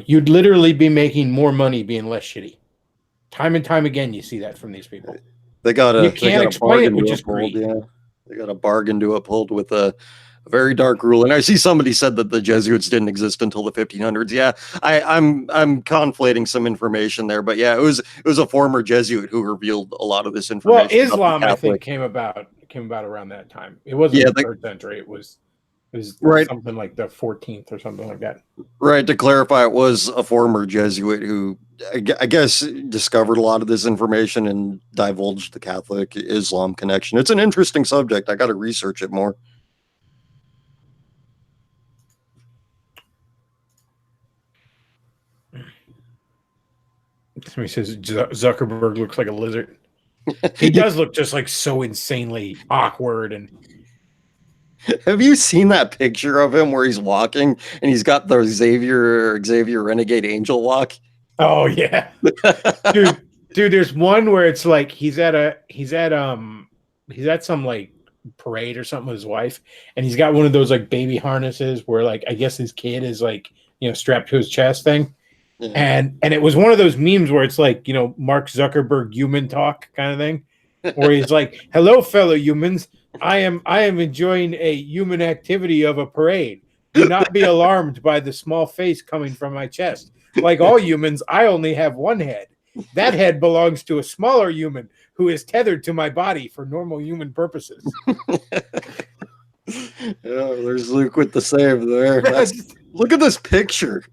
You'd literally be making more money being less shitty. Time and time again, you see that from these people. You can't explain it, which is great. Yeah, they got a bargain to uphold with a very dark rule. And I see somebody said that the Jesuits didn't exist until the 1500s. Yeah, I'm conflating some information there, but yeah, it was a former Jesuit who revealed a lot of this information. Well, Islam, I think, came about around that time. It wasn't the 3rd century. It was right, something like the 14th or something like that. Right. To clarify, it was a former Jesuit who, I guess, discovered a lot of this information and divulged the Catholic Islam connection. It's an interesting subject. I got to research it more. Somebody says Zuckerberg looks like a lizard. He does look just like so insanely awkward. And have you seen that picture of him where he's walking and he's got the Xavier Renegade Angel walk? Oh yeah, dude. There's one where it's like he's at some like parade or something with his wife, and he's got one of those like baby harnesses where like I guess his kid is like strapped to his chest thing. Yeah. And it was one of those memes where it's like, Mark Zuckerberg human talk kind of thing, where he's like, "Hello, fellow humans. I am enjoying a human activity of a parade. Do not be alarmed by the small face coming from my chest. Like all humans, I only have one head. That head belongs to a smaller human who is tethered to my body for normal human purposes." Yeah, there's Luke with the save there. Look at this picture.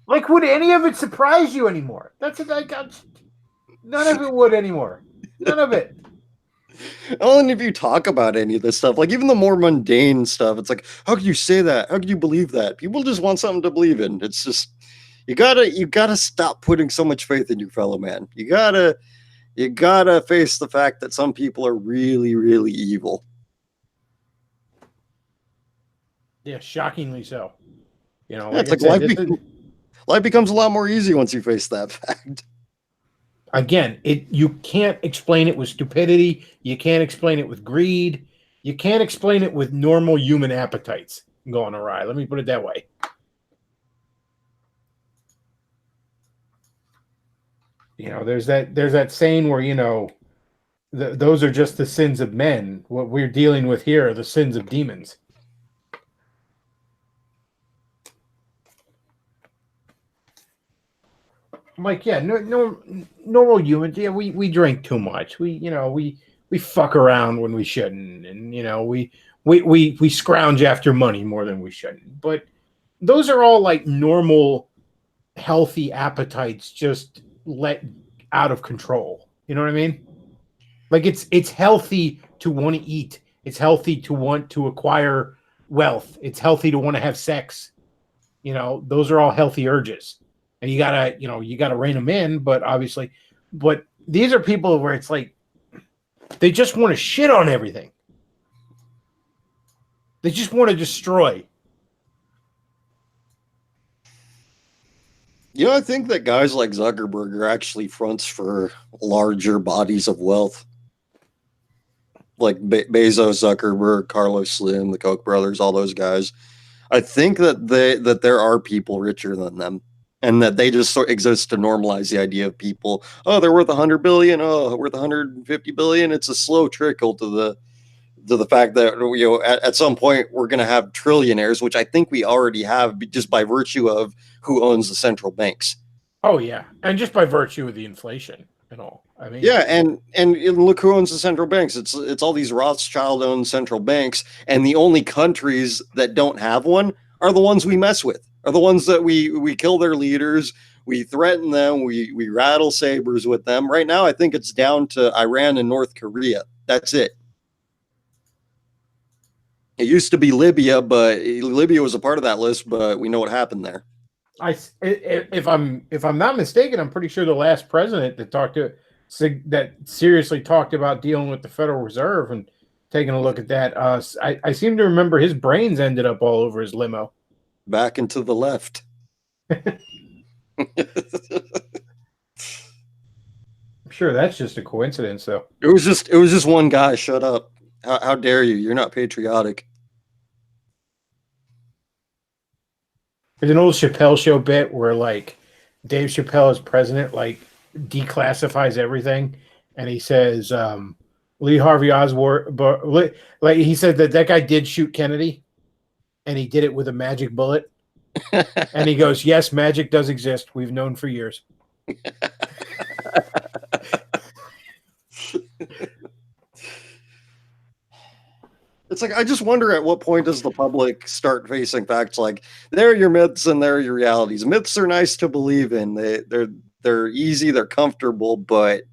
Like, would any of it surprise you anymore? That's like, none of it would anymore. None of it. Well, and if you talk about any of this stuff, like even the more mundane stuff, it's like, how could you say that? How could you believe that? People just want something to believe in. It's just you gotta stop putting so much faith in your fellow man. You gotta face the fact that some people are really, really evil. Yeah, shockingly so. It's like life becomes a lot more easy once you face that fact. Again, you can't explain it with stupidity. You can't explain it with greed. You can't explain it with normal human appetites going awry. Let me put it that way. There's that saying where those are just the sins of men. What we're dealing with here are the sins of demons. I'm like, yeah, no, normal humans. Yeah, we drink too much. We fuck around when we shouldn't, and we scrounge after money more than we shouldn't. But those are all like normal, healthy appetites just let out of control. You know what I mean? Like it's healthy to want to eat. It's healthy to want to acquire wealth. It's healthy to want to have sex. Those are all healthy urges. And you gotta rein them in, but these are people where it's like they just want to shit on everything. They just want to destroy. I think that guys like Zuckerberg are actually fronts for larger bodies of wealth. Like Bezos, Zuckerberg, Carlos Slim, the Koch brothers, all those guys. I think that there are people richer than them. And that they just sort of exist to normalize the idea of people. Oh, they're worth 100 billion. Oh, worth 150 billion. It's a slow trickle to the fact that at some point we're going to have trillionaires, which I think we already have just by virtue of who owns the central banks. Oh yeah, and just by virtue of the inflation and all. I mean, yeah, and look who owns the central banks. It's all these Rothschild-owned central banks, and the only countries that don't have one are the ones we mess with. Are the ones that we kill their leaders, we threaten them, we rattle sabers with them. Right now, I think it's down to Iran and North Korea. That's it. It used to be Libya, but Libya was a part of that list, but we know what happened there. If I'm not mistaken, I'm pretty sure the last president that seriously talked about dealing with the Federal Reserve and taking a look at that, I seem to remember his brains ended up all over his limo. Back and to the left. I'm sure that's just a coincidence, though. It was just one guy. Shut up! How dare you? You're not patriotic. There's an old Chappelle Show bit where like Dave Chappelle as president like declassifies everything, and he says Lee Harvey Oswald, like he said that guy did shoot Kennedy. And he did it with a magic bullet. And he goes, yes, magic does exist. We've known for years. It's like, I just wonder at what point does the public start facing facts like, there are your myths and there are your realities. Myths are nice to believe in. They're easy, they're comfortable, but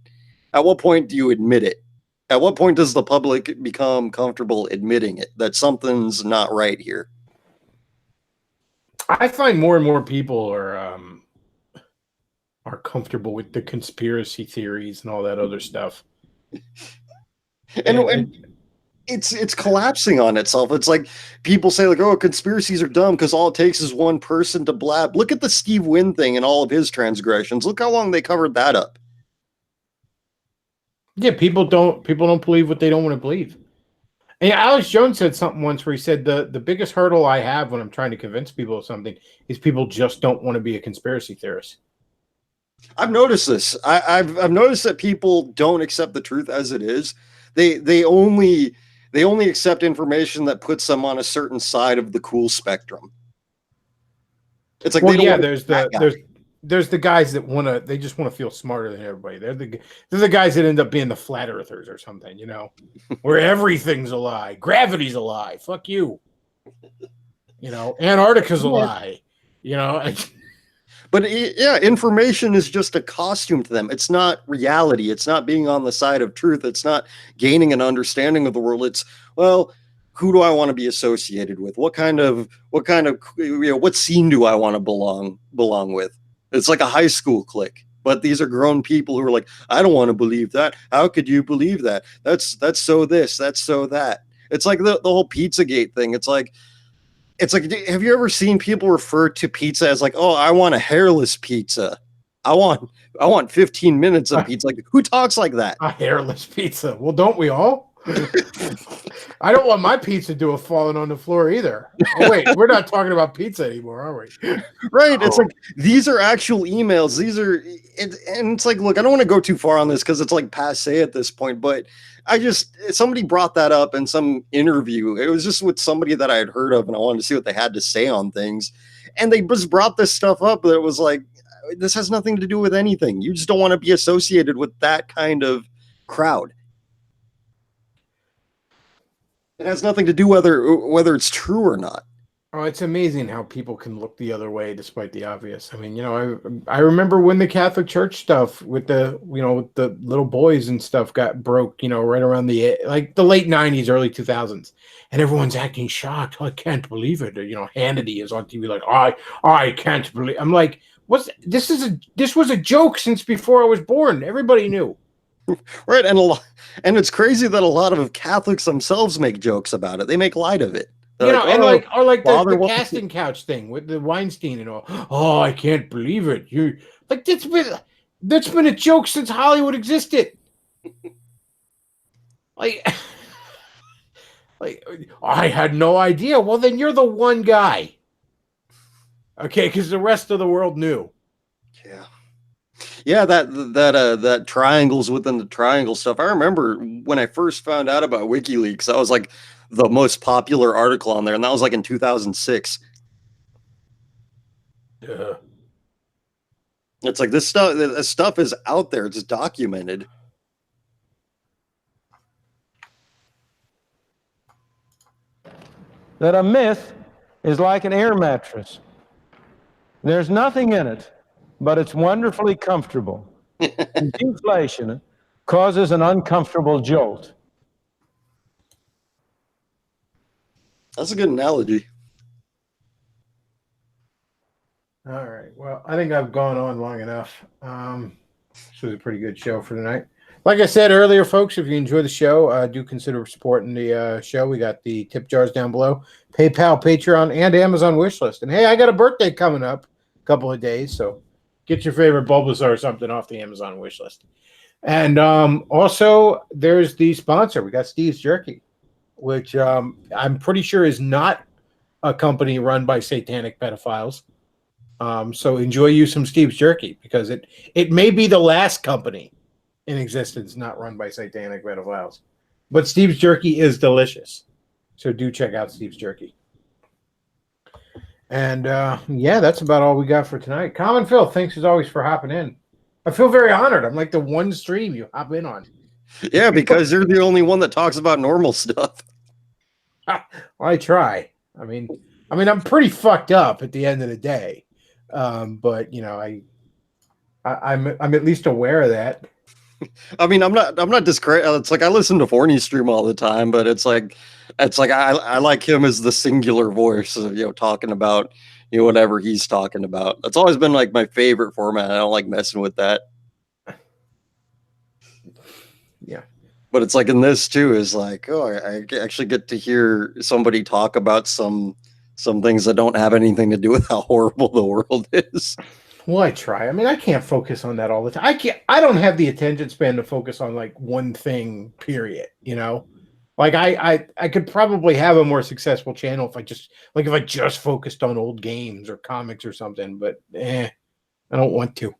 at what point do you admit it? At what point does the public become comfortable admitting it, that something's not right here? I find more and more people are comfortable with the conspiracy theories and all that other stuff. And it's collapsing on itself. It's like people say like, oh, conspiracies are dumb because all it takes is one person to blab. Look at the Steve Wynn thing and all of his transgressions. Look how long they covered that up. Yeah, people don't believe what they don't want to believe. And yeah, Alex Jones said something once where he said the biggest hurdle I have when I'm trying to convince people of something is people just don't want to be a conspiracy theorist. I've noticed this. I've noticed that people don't accept the truth as it is. They only accept information that puts them on a certain side of the cool spectrum. It's like, well, yeah, there's the guys that they just want to feel smarter than everybody. They're the guys that end up being the flat earthers or something, where everything's a lie. Gravity's a lie. Fuck you. Antarctica's a lie. But yeah, information is just a costume to them. It's not reality. It's not being on the side of truth. It's not gaining an understanding of the world. It's, well, who do I want to be associated with? What scene do I want to belong with? It's like a high school clique. But these are grown people who are like, I don't want to believe that. How could you believe that? That's so this, that's so that. It's like the whole Pizzagate thing. It's like, have you ever seen people refer to pizza as like, oh, I want a hairless pizza. I want 15 minutes of pizza. Like, who talks like that? A hairless pizza. Well, don't we all? I don't want my pizza to have fallen on the floor either. Oh wait, we're not talking about pizza anymore, are we? Right. It's like these are actual emails. These are and it's like, look, I don't want to go too far on this because it's like passe at this point, but somebody brought that up in some interview. It was just with somebody that I had heard of, and I wanted to see what they had to say on things. And they just brought this stuff up that it was like, this has nothing to do with anything. You just don't want to be associated with that kind of crowd. It has nothing to do whether it's true or not. Oh, it's amazing how people can look the other way despite the obvious. I mean, I remember when the Catholic Church stuff with the little boys and stuff got broke, right around the late 90s, early 2000s, and everyone's acting shocked. Oh, I can't believe it. Hannity is on TV like, I can't believe. I'm like, this was a joke since before I was born. Everybody knew. Right, and it's crazy that a lot of Catholics themselves make jokes about it. They make light of it. They're the casting couch thing with the Weinstein and all. Oh, I can't believe it. You like that's been a joke since Hollywood existed. like I had no idea. Well, then you're the one guy. Okay, because the rest of the world knew. Yeah, that triangles within the triangle stuff. I remember when I first found out about WikiLeaks, that was like the most popular article on there, and that was like in 2006. It's like this stuff is out there. It's documented. That a myth is like an air mattress. There's nothing in it, but it's wonderfully comfortable. And deflation causes an uncomfortable jolt. That's a good analogy. All right. Well, I think I've gone on long enough. This was a pretty good show for tonight. Like I said earlier, folks, if you enjoy the show, do consider supporting the show. We got the tip jars down below, PayPal, Patreon, and Amazon wishlist. And hey, I got a birthday coming up a couple of days, so get your favorite Bulbasaur or something off the Amazon wishlist. And also, there's the sponsor. We got Steve's Jerky, which I'm pretty sure is not a company run by satanic pedophiles. So enjoy you some Steve's Jerky, because it may be the last company in existence not run by satanic pedophiles. But Steve's Jerky is delicious. So do check out Steve's Jerky. And yeah, that's about all we got for tonight. Common Phil, thanks as always for hopping in. I feel very honored. I'm like the one stream you hop in on. Yeah, because you're the only one that talks about normal stuff. Well, I try. I mean, I'm pretty fucked up at the end of the day. But I'm at least aware of that. I mean, I'm not discrediting. It's like I listen to Forney stream all the time, but it's like I like him as the singular voice, talking about whatever he's talking about. That's always been like my favorite format. I don't like messing with that. Yeah, but it's like in this too is like, oh, I actually get to hear somebody talk about some things that don't have anything to do with how horrible the world is. Well, I try. I mean, I can't focus on that all the time. I don't have the attention span to focus on like one thing, period. Like I could probably have a more successful channel if I just focused on old games or comics or something, but I don't want to.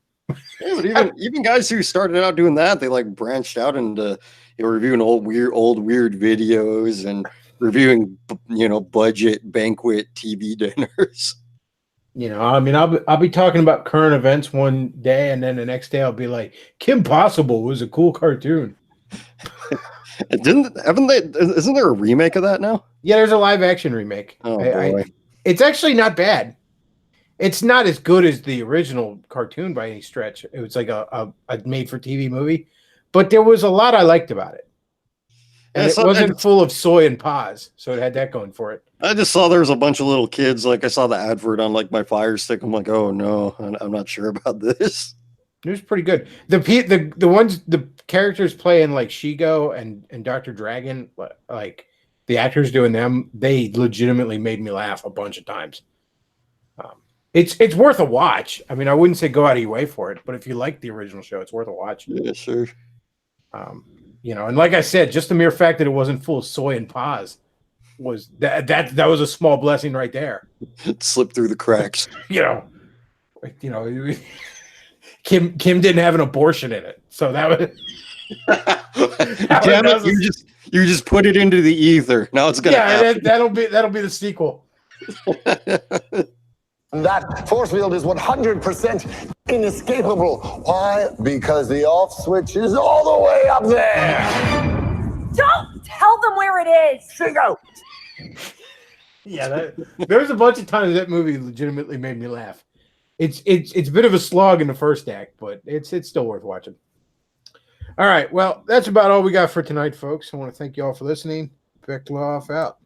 Yeah, but even guys who started out doing that, they like branched out into reviewing old weird videos and reviewing budget banquet TV dinners. I mean, I'll be talking about current events one day, and then the next day I'll be like, Kim Possible was a cool cartoon. Isn't there a remake of that now? Yeah, there's a live action remake. Oh boy. It's actually not bad. It's not as good as the original cartoon by any stretch. It was like a made for TV movie, but there was a lot I liked about it. And it wasn't full of soy and paws, so it had that going for it. I just saw there was a bunch of little kids. Like I saw the advert on like my Fire Stick. I'm like, oh no, I'm not sure about this. It was pretty good. The characters playing like Shigo and Dr. Dragon, like the actors doing them, they legitimately made me laugh a bunch of times. It's worth a watch. I mean, I wouldn't say go out of your way for it, but if you like the original show, it's worth a watch. Yeah, sure. You know, and like I said, just the mere fact that it wasn't full of soy and paz was that was a small blessing right there. It slipped through the cracks. You know, Kim didn't have an abortion in it, so that was. Damn it! You just put it into the ether. Now it's gonna. Yeah, happen. that'll be the sequel. That force field is 100% inescapable. Why? Because the off switch is all the way up there. Don't tell them where it is. Shingo. Yeah, there's a bunch of times that movie legitimately made me laugh. It's a bit of a slog in the first act, but it's still worth watching. All right, well, that's about all we got for tonight, folks. I want to thank you all for listening. Bechtloff out.